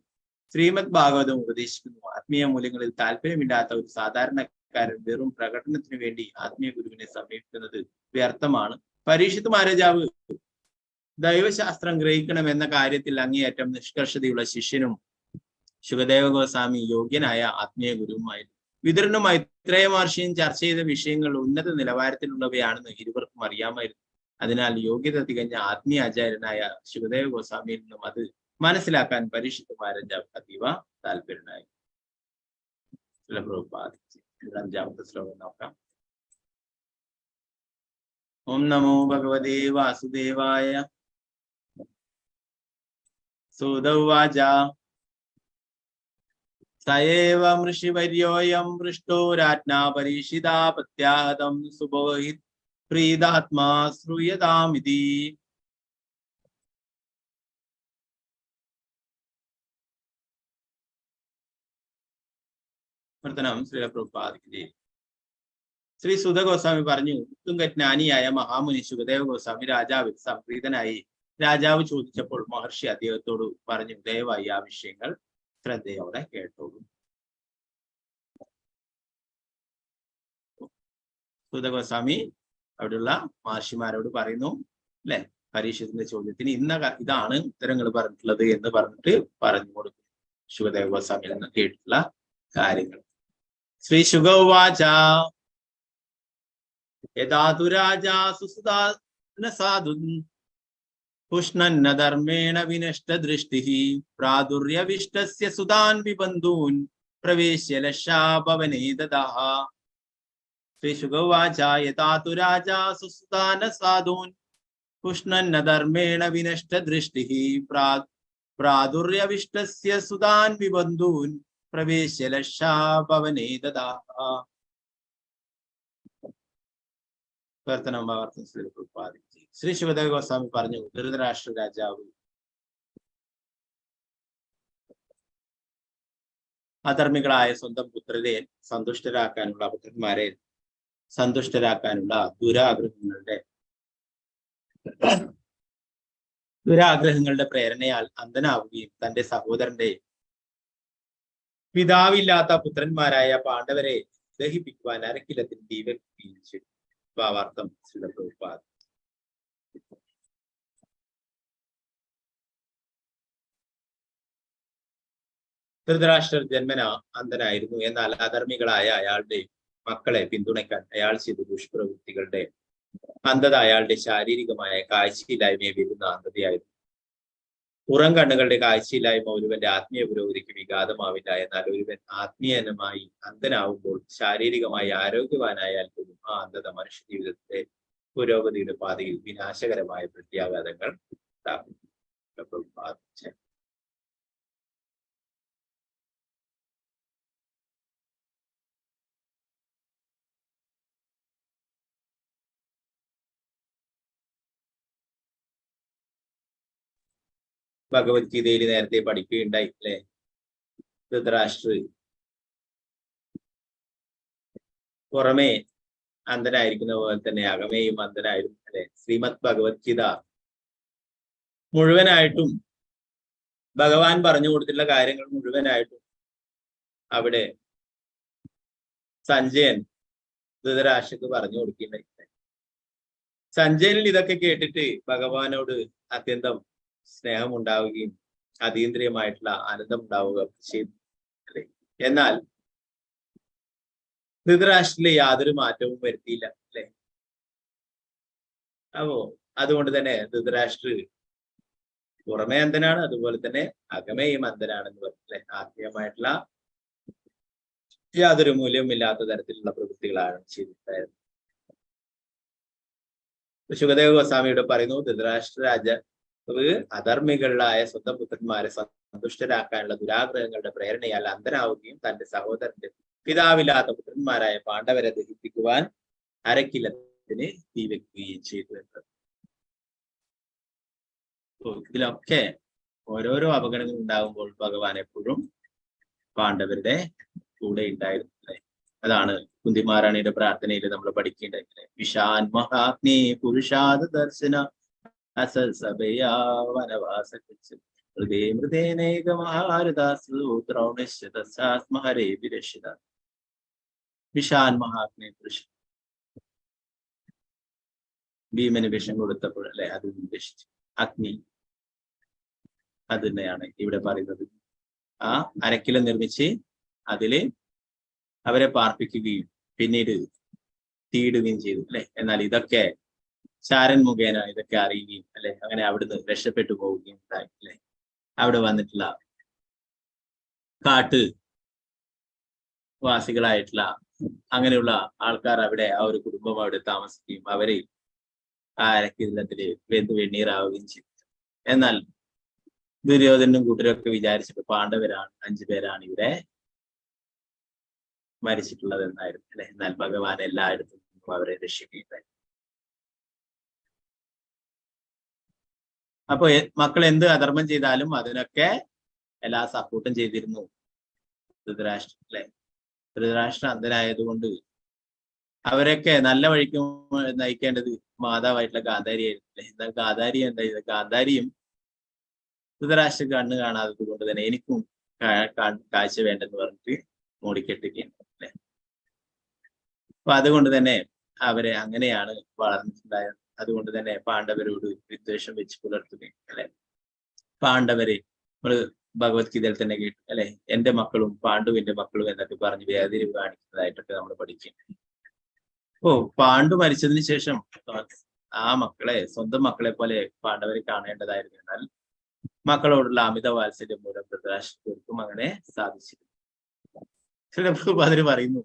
ശ്രീമദ് ഭാഗവതം ഉപദേശിക്കുന്നു. ആത്മീയ മൂല്യങ്ങളിൽ താല്പര്യമില്ലാത്ത ഒരു സാധാരണക്കാരൻ വെറും പ്രകടനത്തിന് വേണ്ടി ആത്മീയ ഗുരുവിനെ സമീപിക്കുന്നത് വ്യർത്ഥമാണ്. പരീക്ഷിത് മഹാരാജാവ് ദൈവശാസ്ത്രം ഗ്രഹിക്കണമെന്ന കാര്യത്തിൽ അങ്ങേയറ്റം നിഷ്കർഷതയുള്ള ശിഷ്യനും ശുകദേവ ഗോസ്വാമി യോഗ്യനായ ആത്മീയ ഗുരുവുമായിരുന്നു. വിതുരനും മൈത്രേയ മഹർഷിയും ചർച്ച ചെയ്ത വിഷയങ്ങൾ ഉന്നത നിലവാരത്തിലുള്ളവയാണെന്ന് ഇരുവർക്കും അറിയാമായിരുന്നു. അതിനാൽ യോഗ്യത തികഞ്ഞ ആത്മീയ ആചാര്യനായ ശുകദേവ ഗോസ്വാമിയിൽ നിന്നും അത് മനസ്സിലാക്കാൻ പരീക്ഷിത് മഹാരാജാവ് അതീവ താല്പര്യനായി. 5ാമത്തെ ശ്ലോകം നോക്കാം. Om Namo Bhagavate Vasudevaya. Sudavaja Saeva Mrishivaryoyam Vrishto Ratna Parishida Patyahatam Subhohit Pridatma Sruyadamidi. Pratanam Srila Prabhupada ki. Sri Sudha Goswami പറഞ്ഞു ഉത്തുംഗജ്ഞാനിയായ മഹാമുനി ശുകദേവ ഗോസ്വാമി രാജാവ് സംപ്രീതനായി രാജാവ് ചോദിച്ചപ്പോൾ മഹർഷി അദ്ദേഹത്തോട് പറഞ്ഞു ദയവായി ആ വിഷയങ്ങൾ ശ്രദ്ധയോടെ കേട്ടോളൂ. സൂത ഗോസ്വാമി അവിടെയുള്ള മഹർഷിമാരോട് പറയുന്നു അല്ലെ, പരീക്ഷത്തിന്റെ ചോദ്യത്തിന് ഇതാണ് ഉത്തരങ്ങൾ പറഞ്ഞിട്ടുള്ളത് എന്ന് പറഞ്ഞിട്ട് പറഞ്ഞു കൊടുക്കും ശുകദേവ ഗോസ്വാമിയിൽ നിന്ന് കേട്ടിട്ടുള്ള കാര്യങ്ങൾ. ശ്രീ ശുഗവാച യഥാതു രാജാ സുസുദാന സാധുൻ പുഷ്ണന്ന ധർമ്മേണ വിനഷ്ട ദൃഷ്ടിഃ പ്രാദുര്യവിഷ്ടസ്യ സുതാൻ വിബന്ധൂൻ പ്രവേശ്യ ലക്ഷാ ഭവനേ ദദാഹ. ശ്രീ ശുഗവാച യഥാതു രാജാ സുസുദാന സാധൂൻ പുഷ്ണന്ന ധർമ്മേണ വിനഷ്ട ദൃഷ്ടിഃ പ്രാദുര്യവിഷ്ടസ്യ സുതാൻ വിബന്ധൂൻ പ്രവേശ്യ ലക്ഷാ ഭവനേ ദദാഹ. ശ്രീ ശുകദേവ ഗോസ്വാമി പറഞ്ഞു, ധൃതരാഷ്ട്ര രാജാവ് അധർമ്മികളായ സ്വന്തം പുത്രരെ സന്തുഷ്ടരാക്കാനുള്ള പുത്രന്മാരെ സന്തുഷ്ടരാക്കാനുള്ള ദുരാഗ്രഹങ്ങളുടെ പ്രേരണയാൽ അന്ധനാവുകയും തന്റെ സഹോദരന്റെ പിതാവില്ലാത്ത പുത്രന്മാരായ പാണ്ഡവരെ ദഹിപ്പിക്കുവാൻ അരക്കിലത്തിൽ തീ വെക്കുകയും ചെയ്തു. ഭാവാർത്ഥം ശ്രീല പ്രഭുപാദ്. ധൃതരാഷ്ട്രർ ജന്മന അന്ധനായിരുന്നു. എന്നാൽ അധർമ്മികളായ അയാളുടെ മക്കളെ പിന്തുണയ്ക്കാൻ അയാൾ ചെയ്ത ദുഷ്പ്രവൃത്തികളുടെ അന്ധത അയാളുടെ ശാരീരികമായ കാഴ്ചയില്ലായ്മയെ വരുന്ന അന്ധതയായിരുന്നു. പുറം കണ്ണുകളുടെ കാഴ്ചയില്ലായ്മ ഒരുവന്റെ ആത്മീയ പുരോഗതിക്ക് വിഘാതമാവില്ല. എന്നാൽ ഒരുവൻ ആത്മീയമായി അന്ധനാവുമ്പോൾ ശാരീരികമായി ആരോഗ്യവാനായാൽ പോലും ആ അന്ധത മനുഷ്യ ജീവിതത്തിന്റെ പുരോഗതിയുടെ പാതയിൽ വിനാശകരമായ പ്രത്യാഘാതങ്ങൾ ഉണ്ടാകും. ഭഗവത്ഗീതയിൽ നേരത്തെ പഠിക്കുകയുണ്ടായി അല്ലെ, ധൃതരാഷ്ട്ര പുറമേ അന്ധനായിരിക്കുന്ന പോലെ തന്നെ അകമേയും അന്ധനായിരുന്നു അല്ലെ. ശ്രീമദ് ഭഗവത്ഗീത മുഴുവനായിട്ടും ഭഗവാൻ പറഞ്ഞു കൊടുത്തിട്ടുള്ള കാര്യങ്ങൾ മുഴുവനായിട്ടും അവിടെ സഞ്ജയൻ ധൃതരാഷ്ട്രക്ക് പറഞ്ഞു കൊടുക്കുകയുണ്ടായി. സഞ്ജയനിൽ ഇതൊക്കെ കേട്ടിട്ട് ഭഗവാനോട് അത്യന്തം സ്നേഹം ഉണ്ടാവുകയും അതീന്ദ്രിയമായിട്ടുള്ള ആനന്ദം ഉണ്ടാവുക ചെയ്തു അല്ലെ. എന്നാൽ ധൃതരാഷ്ട്രത്തിലെ യാതൊരു മാറ്റവും വരുത്തിയില്ല അല്ലെ. അപ്പോ അതുകൊണ്ട് തന്നെ ധൃതരാഷ്ട്ര പുറമേ അന്ധനാണ്, അതുപോലെ തന്നെ അകമേയും അന്ധനാണെന്ന് പറഞ്ഞില്ലേ. ആത്മീയമായിട്ടുള്ള യാതൊരു മൂല്യവും ഇല്ലാത്ത തരത്തിലുള്ള പ്രവൃത്തികളാണ് ചെയ്തിട്ടുണ്ടായിരുന്നത്. ശുകദേവ ഗോസ്വാമിയുടെ പറയുന്നു, ധൃതരാഷ്ട്ര രാജാവ് അധർമ്മികളായ സ്വന്തം പുത്രന്മാരെ സന്തുഷ്ടരാക്കാനുള്ള ദുരാഗ്രഹങ്ങളുടെ പ്രേരണയാൽ അന്ധനാവുകയും തന്റെ സഹോദരന്റെ പിതാവില്ലാത്ത പുത്രന്മാരായ പാണ്ഡവരെ ദഹിപ്പിക്കുവാൻ അരക്കിലത്തിന് തീ വെക്കുകയും ചെയ്തു എന്ന്. ഇതിലൊക്കെ ഓരോരോ അപകടങ്ങൾ ഉണ്ടാകുമ്പോൾ ഭഗവാൻ എപ്പോഴും പാണ്ഡവരുടെ കൂടെ ഉണ്ടായിരുന്നില്ലേ. അതാണ് കുന്തിമാരാണിയുടെ പ്രാർത്ഥനയിൽ നമ്മൾ പഠിക്കേണ്ടത്. വിശാൻ മഹാഗ്നി പുരുഷാദ ദർശന അസസഭയാ വനവാസ ഹൃദേ മൃദേനേക മഹാരദാസ്മഹരേ വിരക്ഷിത. വിശാൻ മഹാഗ്നി പുരുഷൻ ഭീമന് വിഷം കൊടുത്തപ്പോൾ അല്ലെ, അത് വിരക്ഷിച്ചു. അഗ്നി അത് തന്നെയാണ് ഇവിടെ പറയുന്നത്. ആ അരക്കില നിർമ്മിച്ച് അതില് അവരെ പാർപ്പിക്കുകയും പിന്നീട് തീയിടുകയും ചെയ്തു അല്ലെ. എന്നാൽ ഇതൊക്കെ ചാരൻ മുഖേന ഇതൊക്കെ അറിയുകയും അല്ലെ, അങ്ങനെ അവിടുന്ന് രക്ഷപ്പെട്ടു പോവുകയും ഉണ്ടായി അല്ലെ. അവിടെ വന്നിട്ടുള്ള കാട്ട് വാസികളായിട്ടുള്ള അങ്ങനെയുള്ള ആൾക്കാർ അവിടെ ആ ഒരു കുടുംബം അവിടെ താമസിക്കുകയും അവരെ ആരക്കില്ലത്തില് വെണ്ണീറാവുകയും ചെയ്തു. എന്നാൽ ദുര്യോധനും കൂട്ടരൊക്കെ വിചാരിച്ചിട്ട് പാണ്ഡവരാണ് 5 പേരാണ് ഇവിടെ മരിച്ചിട്ടുള്ളത് എന്നായിരുന്നു അല്ലെ. എന്നാൽ ഭഗവാൻ എല്ലായിടത്തും അവരെ രക്ഷിക്കുകയുണ്ടായി. അപ്പൊ മക്കൾ എന്ത് അധർമ്മം ചെയ്താലും അതിനൊക്കെ എല്ലാ സപ്പോർട്ടും ചെയ്തിരുന്നു ധൃതരാഷ്ട്രം അല്ലെ. ധൃതരാഷ്ട്രം അന്ധനായതുകൊണ്ട് അവരൊക്കെ നല്ല വഴിക്ക് നയിക്കേണ്ടത് മാതാവായിട്ടുള്ള ഗാന്ധാരിയായിരുന്നു അല്ലെ. എന്നാൽ ഗാന്ധാരി എന്താ ചെയ്തത്? ഗാന്ധാരിയും ധൃതരാഷ്ട്രം കണ്ണ് കാണാത്തത് കൊണ്ട് തന്നെ എനിക്കും കാഴ്ച വേണ്ടെന്ന് പറഞ്ഞിട്ട് മൂടിക്കെട്ടുകയാണ് അല്ലെ. അപ്പൊ അതുകൊണ്ട് തന്നെ അവരെ അങ്ങനെയാണ് വളർന്നിട്ടുണ്ടായത്. അതുകൊണ്ട് തന്നെ പാണ്ഡവരോട് വിദ്വേഷം വെച്ച് പുലർത്തുകയും അല്ലെ. പാണ്ഡവരെ നമ്മള് ഭഗവത്ഗീതയിൽ തന്നെ കേട്ടു അല്ലെ. എന്റെ മക്കളും പാണ്ഡുവിന്റെ മക്കളും എന്നൊക്കെ പറഞ്ഞ് വേർതിരിവ് കാണിക്കുന്നതായിട്ടൊക്കെ നമ്മൾ പഠിക്കും. ഓ, പാണ്ഡു മരിച്ചതിന് ശേഷം ആ മക്കളെ സ്വന്തം മക്കളെ പോലെ പാണ്ഡവരെ കാണേണ്ടതായിരുന്നു. എന്നാൽ മക്കളോടുള്ള അമിത വാത്സല്യം മൂലം ധൃതരാഷ്ട്രർക്കും അങ്ങനെ സാധിച്ചിരുന്നു. അതിന് പറയുന്നു,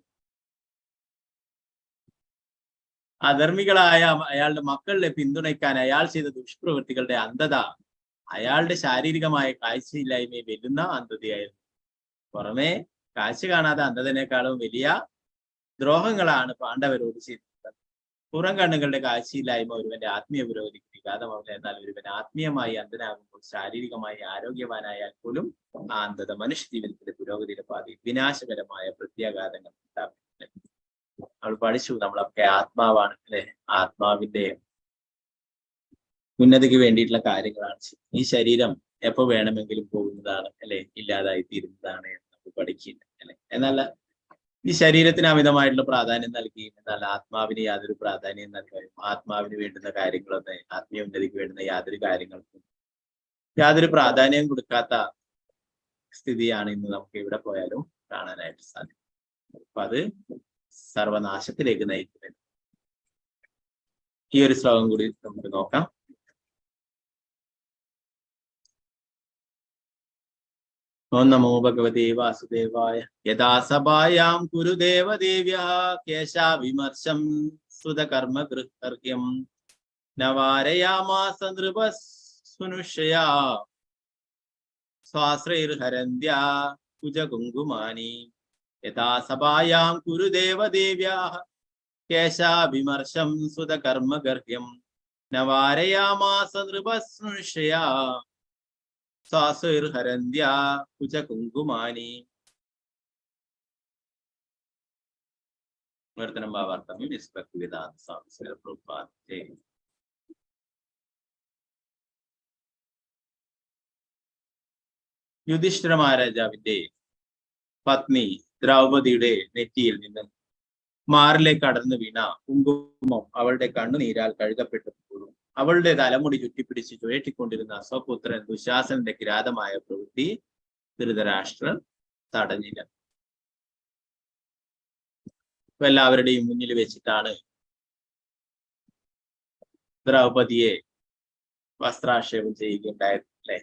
അധർമ്മികളായ അയാളുടെ മക്കളെ പിന്തുണയ്ക്കാൻ അയാൾ ചെയ്ത ദുഷ്പ്രവൃത്തികളുടെ അന്ധത അയാളുടെ ശാരീരികമായ കാഴ്ചയില്ലായ്മയെ വെല്ലുന്ന അന്ധതയായിരുന്നു. പുറമെ കാഴ്ച കാണാതെ അന്ധതനേക്കാളും വലിയ ദ്രോഹങ്ങളാണ് പാണ്ഡവരോട് ചെയ്തിട്ടുള്ളത്. പുറം കണ്ണുകളുടെ കാഴ്ചയില്ലായ്മ ഒരുവന്റെ ആത്മീയ പുരോഗതിക്ക് വിഘാതമാവില്ല. എന്നാൽ ഒരുവൻ ആത്മീയമായി അന്ധനാകുമ്പോൾ ശാരീരികമായി ആരോഗ്യവാനായാൽ പോലും ആ അന്ധത മനുഷ്യ ജീവിതത്തിന്റെ പുരോഗതിയുടെ പാതയിൽ വിനാശകരമായ പ്രത്യാഘാതങ്ങൾ ഉണ്ടാകും. നമ്മൾ പഠിച്ചു, നമ്മളൊക്കെ ആത്മാവാണ് അല്ലെ. ആത്മാവിന്റെ ഉന്നതിക്ക് വേണ്ടിയിട്ടുള്ള കാര്യങ്ങളാണ്. ഈ ശരീരം എപ്പോ വേണമെങ്കിലും പോകുന്നതാണ് അല്ലെ, ഇല്ലാതായി തീരുന്നതാണ് എന്ന് നമ്മൾ പഠിക്കില്ല അല്ലെ. എന്നാൽ ഈ ശരീരത്തിന് അമിതമായിട്ടുള്ള പ്രാധാന്യം നൽകുകയും എന്നാൽ ആത്മാവിന് യാതൊരു പ്രാധാന്യം നൽകുകയും ആത്മാവിന് വേണ്ടുന്ന കാര്യങ്ങളൊന്നും ആത്മീയ ഉന്നതിക്ക് വേണ്ടുന്ന യാതൊരു കാര്യങ്ങൾക്കും യാതൊരു പ്രാധാന്യം കൊടുക്കാത്ത സ്ഥിതിയാണ് ഇന്ന് നമുക്ക് എവിടെ പോയാലും കാണാനായിട്ട് സാധിക്കും. അപ്പൊ അത് സർവനാശത്തിലേക്ക് നയിക്കുന്നത്. ഈ ഒരു ശ്ലോകം കൂടി നമുക്ക് നോക്കാം. ഓം നമോ ഭഗവതേ വാസുദേവായ. യഥാ സഭായാം കുരുദേവദേവ്യാ കേശാവിമർശം സുതകർമ്മഗൃഹർഹ്യം നവാരയാമാസ നൃപസുനുഷയാ സ്വാശ്രൈർഹരന്ത്യാ കുജകുങ്കുമാനി. യഥാ സഭായാം കുരുദേവദേവ്യാ കേശാവിമർശം സുതകർമ്മഗർഹ്യം നവാരയാമാസ നൃപസുനുഷയാ സ്വാശ്രൈർഹരന്ത്യാ കുജകുങ്കുമാനി. വർത്തനം ഭാവാർത്ഥം നിസ്പക്തിവേദാന്ത സ്വാമി പ്രഭുപാദേ. യുധിഷ്ഠിര മഹാരാജാവിന്റെ പത്നി ദ്രൗപദിയുടെ നെറ്റിയിൽ നിന്ന് മാറിലേക്ക് കടന്നു വീണ കുങ്കുമം അവളുടെ കണ്ണുനീരാൽ കഴുകപ്പെട്ടപ്പോഴും അവളുടെ തലമുടി ചുറ്റിപ്പിടിച്ച് ചുഴറ്റിക്കൊണ്ടിരുന്ന സ്വപുത്രൻ ദുശാസനന്റെ കിരാതമായ പ്രവൃത്തി ധൃതരാഷ്ട്രർ തടഞ്ഞില്ല. ഇപ്പൊ എല്ലാവരുടെയും മുന്നിൽ വെച്ചിട്ടാണ് ദ്രൗപദിയെ വസ്ത്രാക്ഷേപം ചെയ്യുകയുണ്ടായത് അല്ലെ.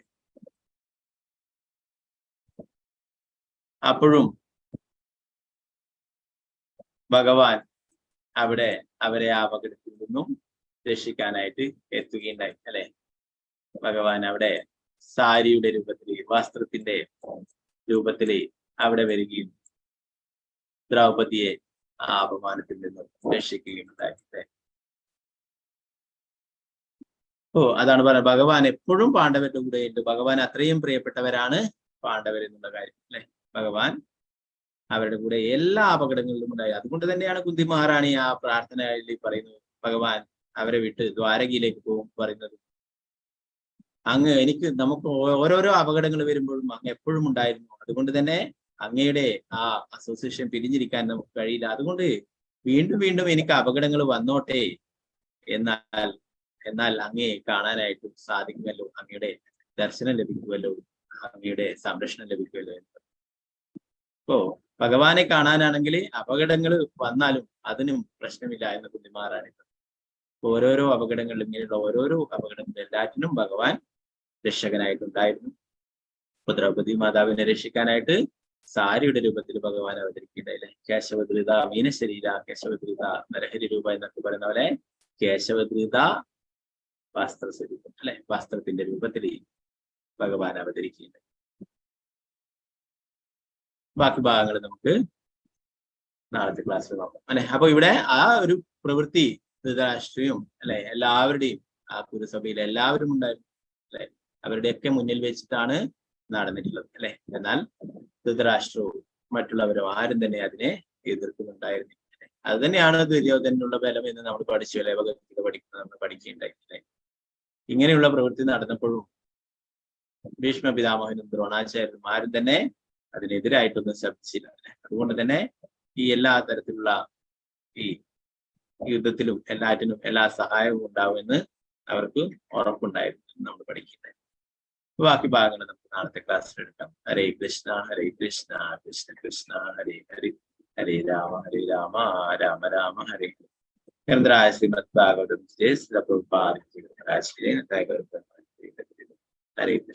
അപ്പോഴും ഭഗവാൻ അവിടെ അവരെ ആ അപകടത്തിൽ നിന്നും രക്ഷിക്കാനായിട്ട് എത്തുകയുണ്ടായി അല്ലെ. ഭഗവാൻ അവിടെ സാരിയുടെ രൂപത്തില് വസ്ത്രത്തിന്റെ രൂപത്തില് അവിടെ വരികയും ദ്രൗപദിയെ ആ അപമാനത്തിൽ നിന്നും രക്ഷിക്കുകയുണ്ടായി. ഓ, അതാണ് പറയുന്നത്, ഭഗവാൻ എപ്പോഴും പാണ്ഡവരുടെ കൂടെ ഉണ്ട്. ഭഗവാൻ അത്രയും പ്രിയപ്പെട്ടവരാണ് പാണ്ഡവർ എന്നുള്ള കാര്യം അല്ലെ. ഭഗവാൻ അവരുടെ കൂടെ എല്ലാ അപകടങ്ങളിലും ഉണ്ടായി. അതുകൊണ്ട് തന്നെയാണ് കുന്തി മഹാറാണി ആ പ്രാർത്ഥനയിൽ പറയുന്നത്, ഭഗവാൻ അവരെ വിട്ട് ദ്വാരകയിലേക്ക് പോകും പറയുന്നത്. അങ്ങ് നമുക്ക് ഓരോരോ അപകടങ്ങൾ വരുമ്പോഴും അങ്ങ് എപ്പോഴും ഉണ്ടായിരുന്നു. അതുകൊണ്ട് തന്നെ അങ്ങയുടെ ആ അസോസിയേഷൻ പിരിഞ്ഞിരിക്കാൻ നമുക്ക് കഴിയില്ല. അതുകൊണ്ട് വീണ്ടും വീണ്ടും എനിക്ക് അപകടങ്ങൾ വന്നോട്ടെ, എന്നാൽ അങ്ങയെ കാണാനായിട്ടും സാധിക്കുമല്ലോ, അങ്ങയുടെ ദർശനം ലഭിക്കുമല്ലോ, അങ്ങയുടെ സംരക്ഷണം ലഭിക്കുമല്ലോ എന്ന്. അപ്പോ ഭഗവാനെ കാണാനാണെങ്കിൽ അപകടങ്ങൾ വന്നാലും അതിനും പ്രശ്നമില്ല എന്ന് കുന്തിമാറാണ്. ഓരോരോ അപകടങ്ങളിലും ഇങ്ങനെയുള്ള ഓരോരോ അപകടങ്ങളും എല്ലാറ്റിനും ഭഗവാൻ രക്ഷകനായിട്ടുണ്ടായിരുന്നു. ദ്രൗപദി മാതാവിനെ രക്ഷിക്കാനായിട്ട് സാരിയുടെ രൂപത്തിൽ ഭഗവാൻ അവതരിക്കുകയുണ്ടായില്ലേ. കേശവദ്രിത മീനശരീര കേശവദ്രിത നരഹരി രൂപ എന്നൊക്കെ പറയുന്ന പോലെ കേശവദ്രിത വസ്ത്രസ്വരൂപം അല്ലെ, വസ്ത്രത്തിന്റെ രൂപത്തിൽ ഭഗവാൻ അവതരിക്കുന്നുണ്ട്. ബാക്കി ഭാഗങ്ങൾ നമുക്ക് നാളത്തെ ക്ലാസ്സിൽ നോക്കാം അല്ലെ. അപ്പൊ ഇവിടെ ആ ഒരു പ്രവൃത്തി ധൃതരാഷ്ട്രീയവും അല്ലെ എല്ലാവരുടെയും ആ കുരുസഭയിൽ എല്ലാവരും ഉണ്ടായിരുന്നു അല്ലെ, അവരുടെയൊക്കെ മുന്നിൽ വെച്ചിട്ടാണ് നടന്നിട്ടുള്ളത് അല്ലെ. എന്നാൽ ധൃതരാഷ്ട്രവും മറ്റുള്ളവരും ആരും തന്നെ അതിനെ എതിർക്കുന്നുണ്ടായിരുന്നില്ല. അത് തന്നെയാണ് ദുര്യോധനുള്ള ബലം എന്ന് നമ്മൾ പഠിച്ചു അല്ലെ, ഭഗവത്ഗീത പഠിക്കുന്നത് നമ്മൾ പഠിക്കുകയുണ്ടായി അല്ലെ. ഇങ്ങനെയുള്ള പ്രവൃത്തി നടന്നപ്പോഴും ഭീഷ്മ പിതാമഹനും ദ്രോണാചാര്യരും ആരും തന്നെ അതിനെതിരായിട്ടൊന്നും ശബ്ദിച്ചില്ല. അതുകൊണ്ട് തന്നെ ഈ എല്ലാ തരത്തിലുള്ള ഈ യുദ്ധത്തിലും എല്ലാറ്റിനും എല്ലാ സഹായവും ഉണ്ടാവുമെന്ന് അവർക്ക് ഉറപ്പുണ്ടായിരുന്നു നമ്മൾ പഠിക്കുന്നത്. ബാക്കി ഭാഗങ്ങൾ നമുക്ക് നാളത്തെ ക്ലാസ്സിൽ എടുക്കാം. ഹരേ കൃഷ്ണ കൃഷ്ണ കൃഷ്ണ ഹരേ ഹരി, ഹരേ രാമ രാമ രാമ ഹരേ. ഗ്രന്ഥരായ ശ്രീമദ് ഭാഗവതം ഹരേ കൃഷ്ണ.